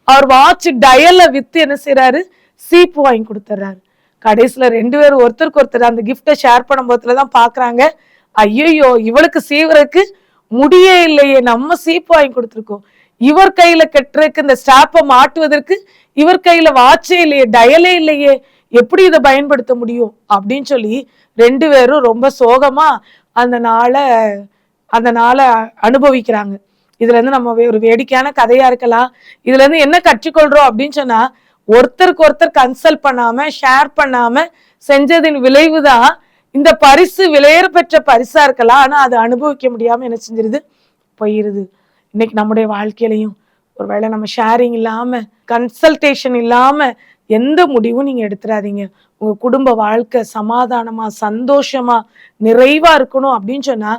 அவர் வாட்ச் டயல்ல வித்து என்ன செய்யறாரு, சீப்பு வாங்கி கொடுத்துறாரு. கடைசியில 2 பேரும் ஒருத்தருக்கு ஒருத்தர் அந்த கிஃப்டை ஷேர் பண்ணும் போதுலதான் பாக்குறாங்க, ஐயோ இவளுக்கு சீவருக்கு முடியே இல்லையே, நம்ம சீப்பு வாங்கி கொடுத்துருக்கோம், இவர் கையில கட்டுறதுக்கு இந்த ஸ்டாப்பை மாட்டுவதற்கு இவர் கையில வாட்சே இல்லையே, டயலே இல்லையே, எப்படி இதை பயன்படுத்த முடியும் அப்படின்னு சொல்லி 2 பேரும் ரொம்ப சோகமா அந்த நாளை அனுபவிக்கிறாங்க. இதுல இருந்து நம்ம ஒரு வேடிக்கையான கதையா இருக்கலாம். இதுல இருந்து என்ன கற்றுக்கொள்றோம் அப்படின்னு சொன்னா, ஒருத்தருக்கு ஒருத்தர் கன்சல்ட் பண்ணாம ஷேர் பண்ணாம செஞ்சதின் விளைவுதான் இந்த பரிசு விலையேற பெற்ற பரிசா இருக்கலாம், ஆனா அது அனுபவிக்க முடியாம என்ன செஞ்சிருது, போயிருது. இன்னைக்கு நம்முடைய வாழ்க்கையிலையும் ஒருவேளை நம்ம ஷேரிங் இல்லாம கன்சல்டேஷன் இல்லாம எந்த முடிவும் நீங்க எடுத்துறாதீங்க. உங்க குடும்ப வாழ்க்கை சமாதானமா சந்தோஷமா நிறைவா இருக்கணும் அப்படின்னு சொன்னா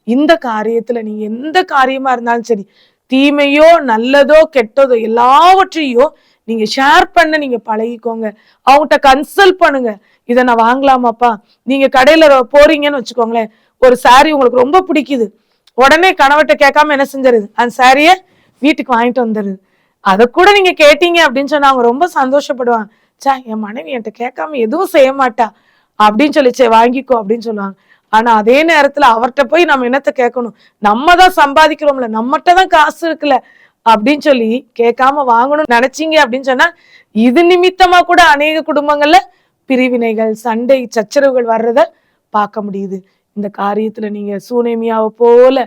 இந்த காரியத்துல நீங்க எந்த காரியமா இருந்தாலும் சரி, தீமையோ நல்லதோ கெட்டதோ எல்லாவற்றையும் நீங்க ஷேர் பண்ண நீங்க பழகிக்கோங்க. அவங்ககிட்ட கன்சல்ட் பண்ணுங்க, இதை நான் வாங்கலாமாப்பா. நீங்க கடையில போறீங்கன்னு வச்சுக்கோங்களேன், ஒரு சாரி உங்களுக்கு ரொம்ப பிடிக்குது, உடனே கணவர்கிட்ட கேட்காம என்ன செஞ்சிருது, அந்த சாரிய வீட்டுக்கு வாங்கிட்டு வந்துடுது. அதை கூட நீங்க கேட்டீங்க அப்படின்னு சொன்னா அவங்க ரொம்ப சந்தோஷப்படுவாங்க. என் மனைவி என்கிட்ட கேட்காம எதுவும் செய்ய மாட்டா அப்படின்னு சொல்லி வாங்கிக்கோ அப்படின்னு சொல்லுவாங்க. ஆனா அதே நேரத்துல அவர்கிட்ட போய் நம்ம என்னத்தை கேட்கணும், நம்ம தான் சம்பாதிக்கிறோம்ல, நம்மகிட்ட தான் காசு இருக்குல்ல அப்படின்னு சொல்லி கேட்காம வாங்கணும்னு நினைச்சீங்க அப்படின்னு சொன்னா இது நிமித்தமா கூட அநேக குடும்பங்கள்ல பிரிவினைகள் சண்டை சச்சரவுகள் வர்றத பார்க்க முடியுது. இந்த காரியத்துல நீங்க சூனேமியாவை போல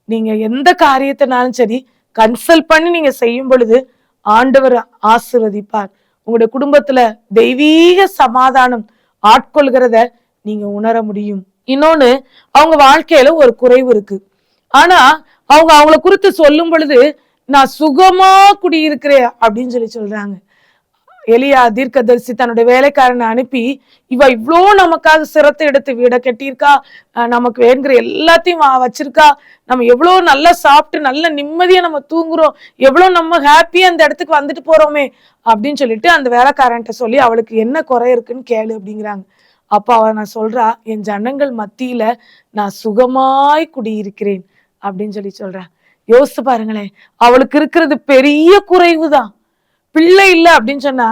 நீங்க எந்த காரியத்தினாலும் சரி கன்சல்ட் பண்ணி நீங்க செய்யும் பொழுது ஆண்டவர் ஆசீர்வதிப்பார். உங்களுடைய குடும்பத்துல தெய்வீக சமாதானம் ஆட்கொள்கிறத நீங்க உணர முடியும். இன்னொன்னு, அவங்க வாழ்க்கையில ஒரு குறைவு இருக்கு, ஆனா அவங்கள குறித்து சொல்லும் பொழுது நான் சுகமா குடியிருக்கிறேன் அப்படின்னு சொல்றாங்க. எலியா தீர்க்கதரிசி தன்னுடைய வேலைக்காரனை அனுப்பி, இவ இவ்வளோ நமக்காக சிரத்தை எடுத்து வீடை கட்டியிருக்கா, நமக்கு வேணுங்கிற எல்லாத்தையும் வச்சிருக்கா, நம்ம எவ்வளோ நல்லா சாப்பிட்டு நல்ல நிம்மதியா நம்ம தூங்குறோம், எவ்வளோ நம்ம ஹாப்பியா அந்த இடத்துக்கு வந்துட்டு போறோமே அப்படின்னு சொல்லிட்டு அந்த வேலைக்காரன்ட்ட சொல்லி அவளுக்கு என்ன குறை இருக்குன்னு கேளு அப்படிங்கிறாங்க. அப்ப நான் சொல்றா, என் ஜனங்கள் மத்தியில நான் சுகமாய் குடியிருக்கிறேன் அப்படின்னு சொல்றேன். யோசிச்சு பாருங்களேன், அவளுக்கு இருக்கிறது பெரிய குறைவுதான். பிள்ளை இல்லை அப்படின்னு சொன்னா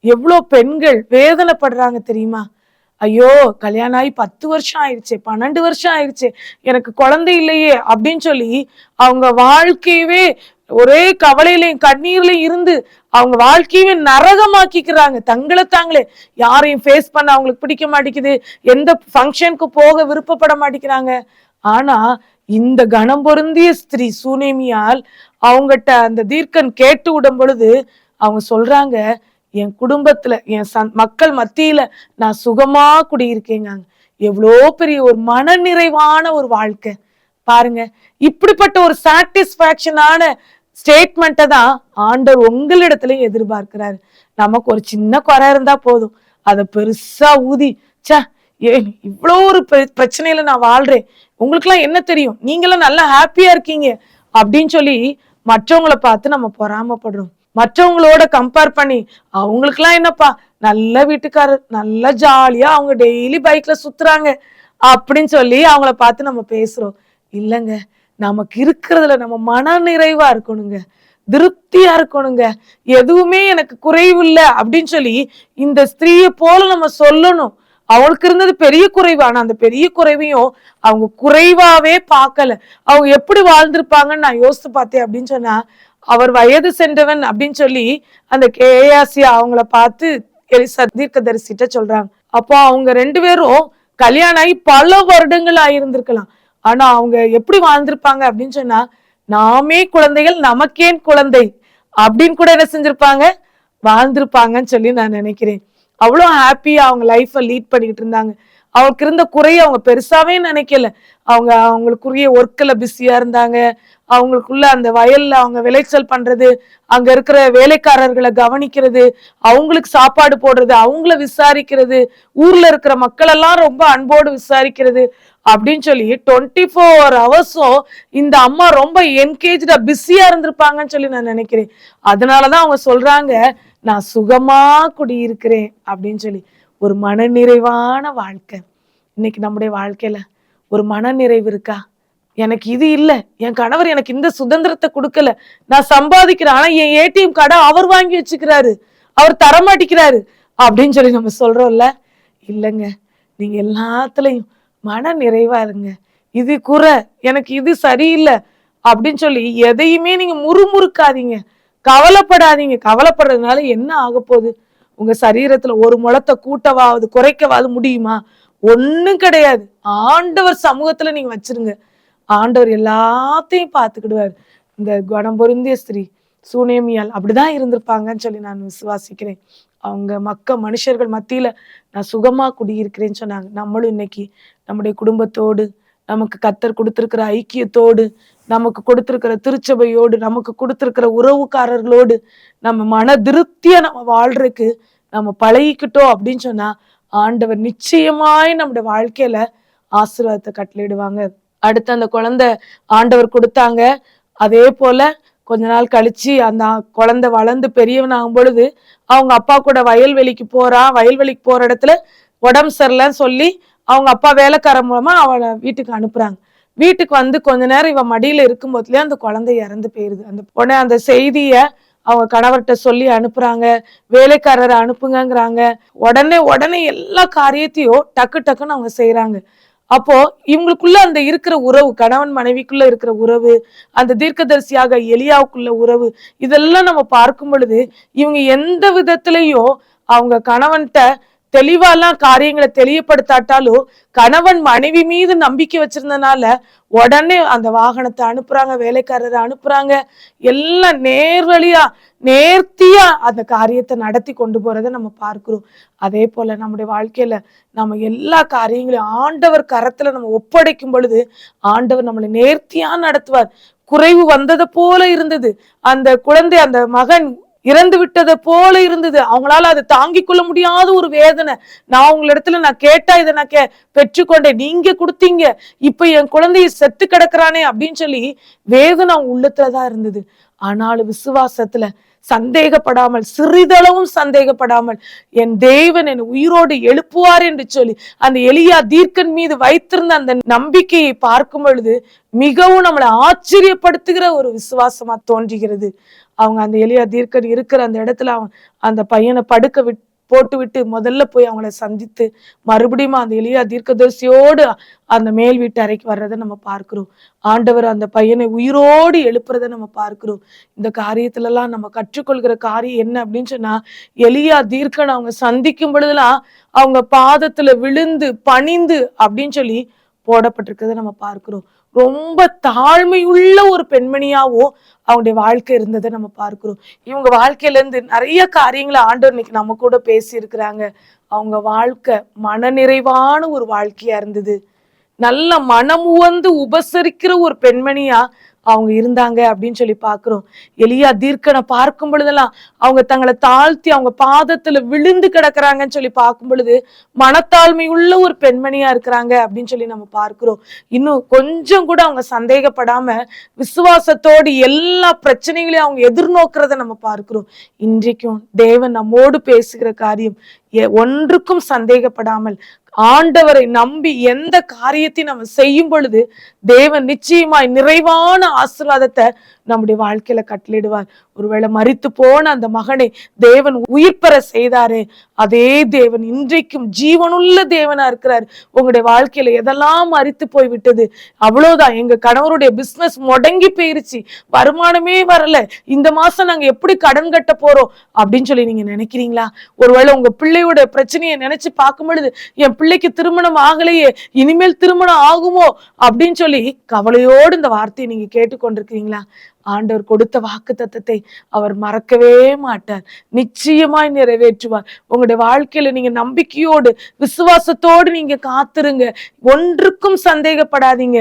எவ்வளோ பெண்கள் வேதனைப்படுறாங்க தெரியுமா? ஐயோ கல்யாணம் ஆகி 10 வருஷம் ஆயிடுச்சு, 12 வருஷம் ஆயிடுச்சு, எனக்கு குழந்தை இல்லையே அப்படின்னு சொல்லி அவங்க வாழ்க்கையவே ஒரே கவலையிலையும் கண்ணீர்லையும் இருந்து அவங்க வாழ்க்கையவே நரகமாக்கிக்கிறாங்க. தங்களை தாங்களே யாரையும் ஃபேஸ் பண்ண அவங்களுக்கு பிடிக்க மாட்டேங்குது, எந்த ஃபங்க்ஷனுக்கு போக விருப்பப்பட மாட்டேங்கிறாங்க. ஆனா இந்த கணம் பொருந்திய ஸ்திரீ சூனேமியால் அவங்ககிட்ட அந்த தீர்க்கன் கேட்டு விடும் பொழுது அவங்க சொல்றாங்க, என் குடும்பத்துல என் மக்கள் மத்தியில நான் சுகமா குடியிருக்கேங்க. எவ்வளோ பெரிய ஒரு மன நிறைவான ஒரு வாழ்க்கை பாருங்க. இப்படிப்பட்ட ஒரு சாட்டிஸ்பாக்சனான ஸ்டேட்மெண்ட்டை தான் ஆண்டவர் உங்களிடத்துலயும் எதிர்பார்க்கிறாரு. நமக்கு ஒரு சின்ன குறை இருந்தா போதும், அதை பெருசா ஊதி ஏன் இவ்வளோ ஒரு பிரச்சனையில நான் வாழ்றேன், உங்களுக்குலாம் என்ன தெரியும், நீங்களாம் நல்லா ஹாப்பியா இருக்கீங்க அப்படின்னு சொல்லி மற்றவங்களை பார்த்து நம்ம பொறாமப்படுறோம். மற்றவங்களோட கம்பேர் பண்ணி அவங்களுக்குலாம் என்னப்பா நல்ல வீட்டுக்காரர், நல்லா ஜாலியா அவங்க டெய்லி பைக்ல சுத்துறாங்க அப்படின்னு சொல்லி அவங்கள பார்த்து நம்ம பேசுறோம். இல்லைங்க, நமக்கு இருக்கிறதுல நம்ம மன நிறைவா இருக்கணுங்க, திருப்தியா இருக்கணுங்க. எதுவுமே எனக்கு குறைவு இல்லை அப்படின்னு சொல்லி இந்த ஸ்திரீயை போல நம்ம சொல்லணும். அவளுக்கு இருந்தது பெரிய குறைவு, ஆனா அந்த பெரிய குறைவையும் அவங்க குறைவாவே பார்க்கல. அவங்க எப்படி வாழ்ந்திருப்பாங்கன்னு நான் யோசித்து பார்த்தேன் அப்படின்னு சொன்னா, அவர் வயது சென்றவன் அப்படின்னு சொல்லி அந்த கேயாசி அவங்கள பார்த்து தீர்க்கதரிசிட்ட சொல்றாங்க. அப்போ அவங்க 2 பேரும் கல்யாணம் ஆகி பல வருடங்கள் ஆயிருந்திருக்கலாம். ஆனா அவங்க எப்படி வாழ்ந்திருப்பாங்க அப்படின்னு சொன்னா, நாமே குழந்தைகள் நமக்கேன் குழந்தை அப்படின்னு கூட என்ன செஞ்சிருப்பாங்க, வாழ்ந்திருப்பாங்கன்னு சொல்லி நான் நினைக்கிறேன். அவ்வளோ ஹாப்பியா அவங்க லைஃப்பை லீட் பண்ணிக்கிட்டு இருந்தாங்க. அவங்களுக்கு இருந்த குறைய அவங்க பெருசாவே நினைக்கல. அவங்களுக்குரிய ஒர்க்ல பிஸியா இருந்தாங்க. அவங்களுக்குள்ள அந்த வயல்ல அவங்க விளைச்சல் பண்றது, அங்க இருக்கிற வேலைக்காரர்களை கவனிக்கிறது, அவங்களுக்கு சாப்பாடு போடுறது, அவங்கள விசாரிக்கிறது, ஊர்ல இருக்கிற மக்கள் எல்லாம் ரொம்ப அன்போடு விசாரிக்கிறது அப்படின்னு சொல்லி 24 ஹவர்ஸும் இந்த அம்மா ரொம்ப என்கேஜா பிஸியா இருந்திருப்பாங்கன்னு சொல்லி நான் நினைக்கிறேன். அதனாலதான் அவங்க சொல்றாங்க, நான் சுகமா குடியிருக்கிறேன் அப்படின்னு சொல்லி. ஒரு மன நிறைவான வாழ்க்கை. இன்னைக்கு நம்முடைய வாழ்க்கையில ஒரு மன நிறைவு இருக்கா? எனக்கு இது இல்லை, என் கணவர் எனக்கு இந்த சுதந்திரத்தை கொடுக்கல, நான் சம்பாதிக்கிறேன் ஆனா என் ஏடிஎம் கார்டை அவர் வாங்கி வச்சுக்கிறாரு, அவர் தரமாட்டிக்கிறாரு அப்படின்னு சொல்லி நம்ம சொல்றோம்ல. இல்லைங்க, நீங்க எல்லாத்துலயும் மன நிறைவா இருங்க. இது குறை, எனக்கு இது சரியில்லை அப்படின்னு சொல்லி எதையுமே நீங்க முறுமுறுக்காதீங்க, கவலைப்படாதீங்க. கவலைப்படுறதுனால என்ன ஆக போகுது? உங்க சரீரத்துல ஒரு முழத்தை கூட்டவாவது குறைக்கவாது முடியுமா? ஒண்ணும் கிடையாது. ஆண்டவர் சமூகத்துல நீங்க வச்சிருங்க, ஆண்டவர் எல்லாத்தையும் பார்த்துக்கிடுவார். இந்த குணம் பொருந்திய ஸ்திரீ சூனேமியால் அப்படிதான் இருந்திருப்பாங்கன்னு சொல்லி நான் விசுவாசிக்கிறேன். அவங்க மனுஷர்கள் மத்தியில நான் சுகமா குடியிருக்கிறேன்னு சொன்னாங்க. நம்மளும் இன்னைக்கு நம்முடைய குடும்பத்தோடு, நமக்கு கர்த்தர் கொடுத்திருக்கிற ஐக்கியத்தோடு, நமக்கு கொடுத்திருக்கிற திருச்சபையோடு, நமக்கு கொடுத்திருக்கிற உறவுக்காரர்களோடு நம்ம மன திருப்தியா நம்ம வாழ்றதுக்கு நம்ம பழகிக்கிட்டோம் அப்படின்னு சொன்னா, ஆண்டவர் நிச்சயமாய் நம்முடைய வாழ்க்கையில ஆசீர்வாதத்தை கட்டளையிடுவாங்க. அடுத்து அந்த குழந்தை ஆண்டவர் கொடுத்தாங்க. அதே போல கொஞ்ச நாள் கழிச்சு அந்த குழந்தை வளர்ந்து பெரியவன் ஆகும் பொழுது அவங்க அப்பா கூட வயல்வெளிக்கு போற இடத்துல உடம்பு சரியில்லைன்னு சொல்லி அவங்க அப்பா வேலைக்காரன் மூலமா அவளை வீட்டுக்கு அனுப்புறாங்க. வீட்டுக்கு வந்து கொஞ்ச நேரம் இவன் மடியில இருக்கும் போதுலயே அந்த குழந்தை இறந்து போயிருது. அந்த உடனே அந்த செய்திய அவங்க கணவர்கிட்ட சொல்லி அனுப்புறாங்க, வேலைக்காரரை அனுப்புங்கிறாங்க. உடனே எல்லா காரியத்தையும் டக்குன்னு அவங்க செய்யறாங்க. அப்போ இவங்களுக்குள்ள அந்த இருக்கிற உறவு, கணவன் மனைவிக்குள்ள இருக்கிற உறவு, அந்த தீர்க்கதரிசியாக எலியாவுக்குள்ள உறவு, இதெல்லாம் நம்ம பார்க்கும் பொழுது இவங்க எந்த விதத்திலையும் அவங்க கணவன்கிட்ட தெளிவாலாம் காரியங்களை தெளிவுபடுத்தாட்டாலும் கணவன் மனைவி மீது நம்பிக்கை வச்சிருந்தனால உடனே அந்த வாகனத்தை அனுப்புறாங்க, வேலைக்காரரை அனுப்புறாங்க. எல்லாம் நேர்த்தியா அந்த காரியத்தை நடத்தி கொண்டு போறதை நம்ம பார்க்கிறோம். அதே போல நம்முடைய வாழ்க்கையில நம்ம எல்லா காரியங்களையும் ஆண்டவர் கரத்துல நம்ம ஒப்படைக்கும் பொழுது ஆண்டவர் நம்மளை நேர்த்தியா நடத்துவார். குறைவு வந்தது போல இருந்தது, அந்த குழந்தை அந்த மகன் இறந்து விட்டதை போல இருந்தது, அவங்களால அதை தாங்கிக் கொள்ள முடியாத ஒரு வேதனை. நான் உங்களிடத்துல நான் கேட்டா இதை நான் பெற்றுக்கொண்டேன், நீங்க கொடுத்தீங்க, இப்ப என் குழந்தைய செத்து கிடக்குறானே அப்படின்னு சொல்லி வேதனை அவங்க உள்ளத்துலதான் இருந்தது. ஆனாலும் விசுவாசத்துல சந்தேகப்படாமல், சிறிதளவும் சந்தேகப்படாமல், என் தேவன் என்னை உயிரோடு எழுப்புவார் என்று சொல்லி அந்த எலியா தீர்க்கன் மீது வைத்திருந்த அந்த நம்பிக்கையை பார்க்கும் பொழுது மிகவும் நம்மளை ஆச்சரியப்படுத்துகிற ஒரு விசுவாசமா தோன்றுகிறது. அவங்க அந்த எலியா தீர்க்கன் இருக்கிற அந்த இடத்துல அந்த பையனை போட்டு விட்டு முதல்ல போய் அவங்கள சந்தித்து மறுபடியும் அந்த எலியா தீர்க்கதரிசியோடு அந்த மேல் வீட்டு அறைக்கு வர்றதை நம்ம பார்க்கிறோம். ஆண்டவர் அந்த பையனை உயிரோடு எழுப்புறதை நம்ம பார்க்கிறோம். இந்த காரியத்துல எல்லாம் நம்ம கற்றுக்கொள்கிற காரியம் என்ன அப்படின்னு சொன்னா, எலியா தீர்க்கன் அவங்க சந்திக்கும் பொழுதுலாம் அவங்க பாதத்துல விழுந்து பணிந்து அப்படின்னு சொல்லி போடப்பட்டிருக்கிறத நம்ம பார்க்கிறோம். ரொம்ப தாழ்மையுள்ள ஒரு பெண்மணியாவும் அவங்களுடைய வாழ்க்கை இருந்ததை நம்ம பார்க்கிறோம். இவங்க வாழ்க்கையில இருந்து நிறைய காரியங்களை ஆண்டவர் இன்னைக்கு நம்ம கூட பேசி இருக்கிறாங்க. அவங்க வாழ்க்கை மனநிறைவான ஒரு வாழ்க்கையா இருந்தது. நல்ல மனமுவந்து உபசரிக்கிற ஒரு பெண்மணியா அவங்க இருந்தாங்க அப்படின்னு சொல்லி பாக்குறோம். எலியா தீர்க்கனை பார்க்கும் பொழுதெல்லாம் அவங்க தங்களை தாழ்த்தி அவங்க பாதத்துல விழுந்து கிடக்குறாங்கன்னு சொல்லி பார்க்கும் பொழுது மனத்தாழ்மை உள்ள ஒரு பெண்மணியா இருக்கிறாங்க அப்படின்னு சொல்லி நம்ம பார்க்கிறோம். இன்னும் கொஞ்சம் கூட அவங்க சந்தேகப்படாம விசுவாசத்தோடு எல்லா பிரச்சனைகளையும் அவங்க எதிர்நோக்கிறத நம்ம பார்க்கிறோம். இன்றைக்கும் தேவன் நம்மோடு பேசுகிற காரியம், ஒன்றுக்கும் சந்தேகப்படாமல் ஆண்டவரை நம்பி எந்த காரியத்தையும் நம்ம செய்யும் பொழுது தேவன் நிச்சயமாய் நிறைவான ஆசீர்வாதத்தை நம்முடைய வாழ்க்கையில கட்டளிடுவார். ஒருவேளை மரித்து போன அந்த மகனை தேவன் உயிர் பெற செய்தாரே, அதே தேவன் இன்றைக்கும் ஜீவனுள்ள தேவனா இருக்கிறார். உங்களுடைய வாழ்க்கையில எதெல்லாம் மரித்து போய் விட்டது, அவ்வளவுதான், எங்க கணவருடைய பிசினஸ் முடங்கி போயிருச்சு, வருமானமே வரல, இந்த மாசம் நாங்க எப்படி கடன் கட்ட போறோம் அப்படின்னு சொல்லி நீங்க நினைக்கிறீங்களா? ஒருவேளை உங்க பிள்ளையோட பிரச்சனையை நினைச்சு பார்க்கும் பொழுது என் பிள்ளைக்கு திருமணம் ஆகலையே, இனிமேல் திருமணம் ஆகுமோ அப்படின்னு சொல்லி கவலையோடு இந்த வார்த்தையை நீங்க கேட்டுக்கொண்டிருக்கிறீங்களா? ஆண்டவர் கொடுத்த வாக்குத்தத்தத்தை அவர் மறக்கவே மாட்டார், நிச்சயமாய் நிறைவேற்றுவார். உங்களுடைய வாழ்க்கையில நீங்க நம்பிக்கையோடு விசுவாசத்தோடு நீங்க காத்திருங்க, ஒன்றுக்கும் சந்தேகப்படாதீங்க.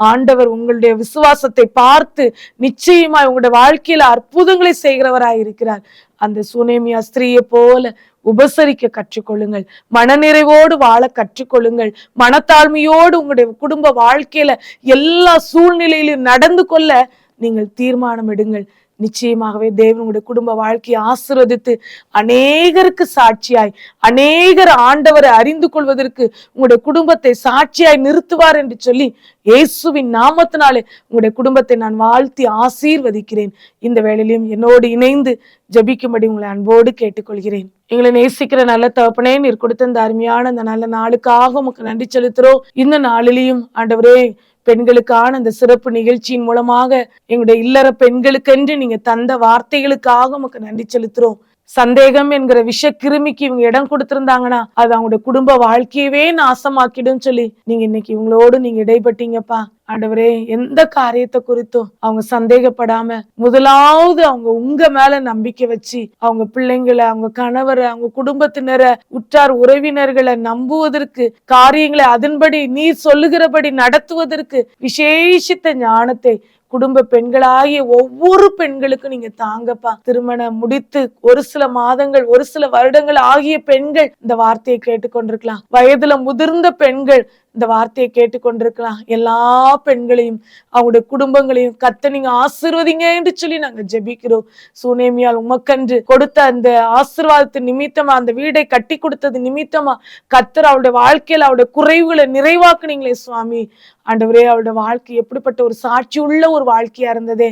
ஆண்டவர் உங்களுடைய விசுவாசத்தை பார்த்து நிச்சயமாய் உங்களுடைய வாழ்க்கையில அற்புதங்களை செய்கிறவராய் இருக்கிறார். அந்த சுனேமியா ஸ்திரீயை போல உபசரிக்க கற்றுக்கொள்ளுங்கள், மனநிறைவோடு வாழ கற்றுக்கொள்ளுங்கள், மனத்தாழ்மையோடு உங்களுடைய குடும்ப வாழ்க்கையில எல்லா சூழ்நிலையிலும் நடந்து கொள்ள நீங்கள் தீர்மானம் எடுங்கள். நிச்சயமாகவே தேவன் உங்களுடைய குடும்ப வாழ்க்கையை ஆசீர்வதித்து அநேகருக்கு சாட்சியாய், அநேகர் ஆண்டவரை அறிந்து கொள்வதற்கு உங்களுடைய குடும்பத்தை சாட்சியாய் நிறுத்துவார் என்று சொல்லி இயேசுவின் நாமத்தினாலே உங்களுடைய குடும்பத்தை நான் வாழ்த்தி ஆசீர்வதிக்கிறேன். இந்த வேளையிலும் என்னோடு இணைந்து ஜெபிக்கும்படி உங்களை அன்போடு கேட்டுக்கொள்கிறேன். எங்களை நேசிக்கிற நல்ல தகப்பனே, நீர் கொடுத்த இந்த அருமையான இந்த நல்ல நாளுக்காக உமக்கு நன்றி செலுத்துறோம். இந்த நாளிலையும் ஆண்டவரே, பெண்களுக்கான அந்த சிறப்பு நிகழ்ச்சியின் மூலமாக எங்களுடைய இல்லற பெண்களுக்கென்று நீங்க தந்த வார்த்தைகளுக்காக உமக்கு நன்றி செலுத்துறோம். சந்தேகம் என்கிற விஷ கிருமிக்கு இவங்க இடம் கொடுத்திருந்தாங்கன்னா அது அவங்களுடைய குடும்ப வாழ்க்கையவே நாசமாக்கிடும் சொல்லி நீங்க இன்னைக்கு இவங்களோடு நீங்க இடைப்பட்டீங்கப்பா. ஆண்டவரே, எந்த காரியத்தை குறித்தும் அவங்க சந்தேகப்படாம முதலாவது அவங்க உங்க மேல நம்பிக்கை வச்சு அவங்க பிள்ளைங்களை, அவங்க கணவரை, அவங்க குடும்பத்தினரை, உற்றார் உறவினர்களை நம்புவதற்கு, காரியங்களை அதன்படி நீர் சொல்லுகிறபடி நடத்துவதற்கு விசேஷித்த ஞானத்தை குடும்ப பெண்களாகிய ஒவ்வொரு பெண்களுக்கும் நீங்க தாங்கப்பா. திருமணம் முடித்து ஒரு சில மாதங்கள், ஒரு சில வருடங்கள் ஆகிய பெண்கள் இந்த வார்த்தையை கேட்டுக்கொண்டிருக்கலாம். வயதுல முதிர்ந்த பெண்கள் இந்த வார்த்தையை கேட்டுக்கொண்டிருக்கலாம். எல்லா பெண்களையும் அவங்களுடைய குடும்பங்களையும் கர்த்தர் நீங்க ஆசீர்வதிங்க என்று சொல்லி நாங்க ஜெபிக்கிறோம். சுனேமியால் உமக்கன்று கொடுத்த அந்த ஆசீர்வாதத்து நிமித்தமா, அந்த வீடை கட்டி கொடுத்தது நிமித்தமா கர்த்தர் அவளுடைய வாழ்க்கையில அவருடைய குறைவுகளை நிறைவாக்குனீங்களே சுவாமி. ஆண்டவரே, அவருடைய வாழ்க்கை எப்படிப்பட்ட ஒரு சாட்சி உள்ள ஒரு வாழ்க்கையா இருந்ததே.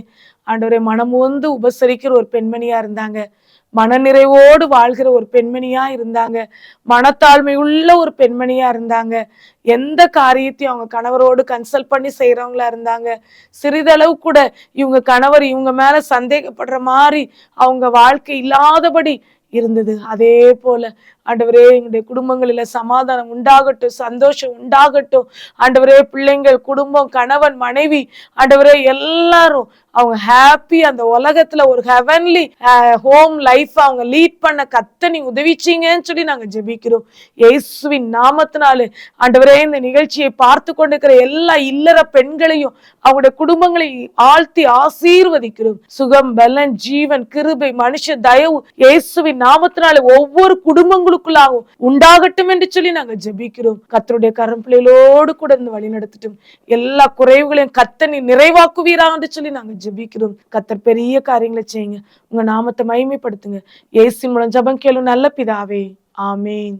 ஆண்டவரே, மனமுவந்து உபசரிக்கிற ஒரு பெண்மணியா இருந்தாங்க, மனநிறைவோடு வாழ்கிற ஒரு பெண்மணியா இருந்தாங்க, மனத்தாழ்மை உள்ள ஒரு பெண்மணியா இருந்தாங்க, எந்த காரியத்தையும் அவங்க கணவரோடு கன்சல்ட் பண்ணி செய்யறவங்களா இருந்தாங்க. சிறிதளவு கூட இவங்க கணவர் இவங்க மேல சந்தேகப்படுற மாதிரி அவங்க வாழ்க்கை இல்லாதபடி இருந்தது. அதே போல ஆண்டவரே, எங்களுடைய குடும்பங்களில சமாதானம் உண்டாகட்டும், சந்தோஷம் உண்டாகட்டும். ஆண்டவரே, பிள்ளைங்கள், குடும்பம், கணவன், மனைவி, ஆண்டவரே எல்லாரும் அவங்க ஹாப்பி, அந்த உலகத்துல ஒரு ஹெவன்லி ஹோம் லைஃப் அவங்க லீட் பண்ண கர்த்தர் நீங்க உதவிச்சீங்கன்னு சொல்லி நாங்க ஜெபிக்கிறோம். இயேசுவின் நாமத்தினாலே ஆண்டவரே, இந்த நிகழ்ச்சியை பார்த்து கொண்டிருக்கிற எல்லா இல்லற பெண்களையும் அவங்களுடைய குடும்பங்களை ஆழ்த்தி ஆசீர்வதிக்கிறோம். சுகம், பலன், ஜீவன், கிருபை, மனுஷ தயவு இயேசுவின் நாமத்தினாலே ஒவ்வொரு குடும்பங்களுக்குள்ளாகவும் உண்டாகட்டும் என்று சொல்லி நாங்க ஜெபிக்கிறோம். கர்த்தருடைய கரம் பிள்ளைகளோடு கூட இருந்து வழி நடத்தட்டும். எல்லா குறைவுகளையும் கர்த்தர் நீ நிறைவாக்குவீரா என்று சொல்லி நாங்க ஜெபிக்கிறோம். கர்த்தர் பெரிய காரியங்களை செய்யுங்க, உங்க நாமத்தை மகிமைப்படுத்துங்க. இயேசுவின் மூலம் ஜெபம் கேளும் நல்ல பிதாவே, ஆமேன்.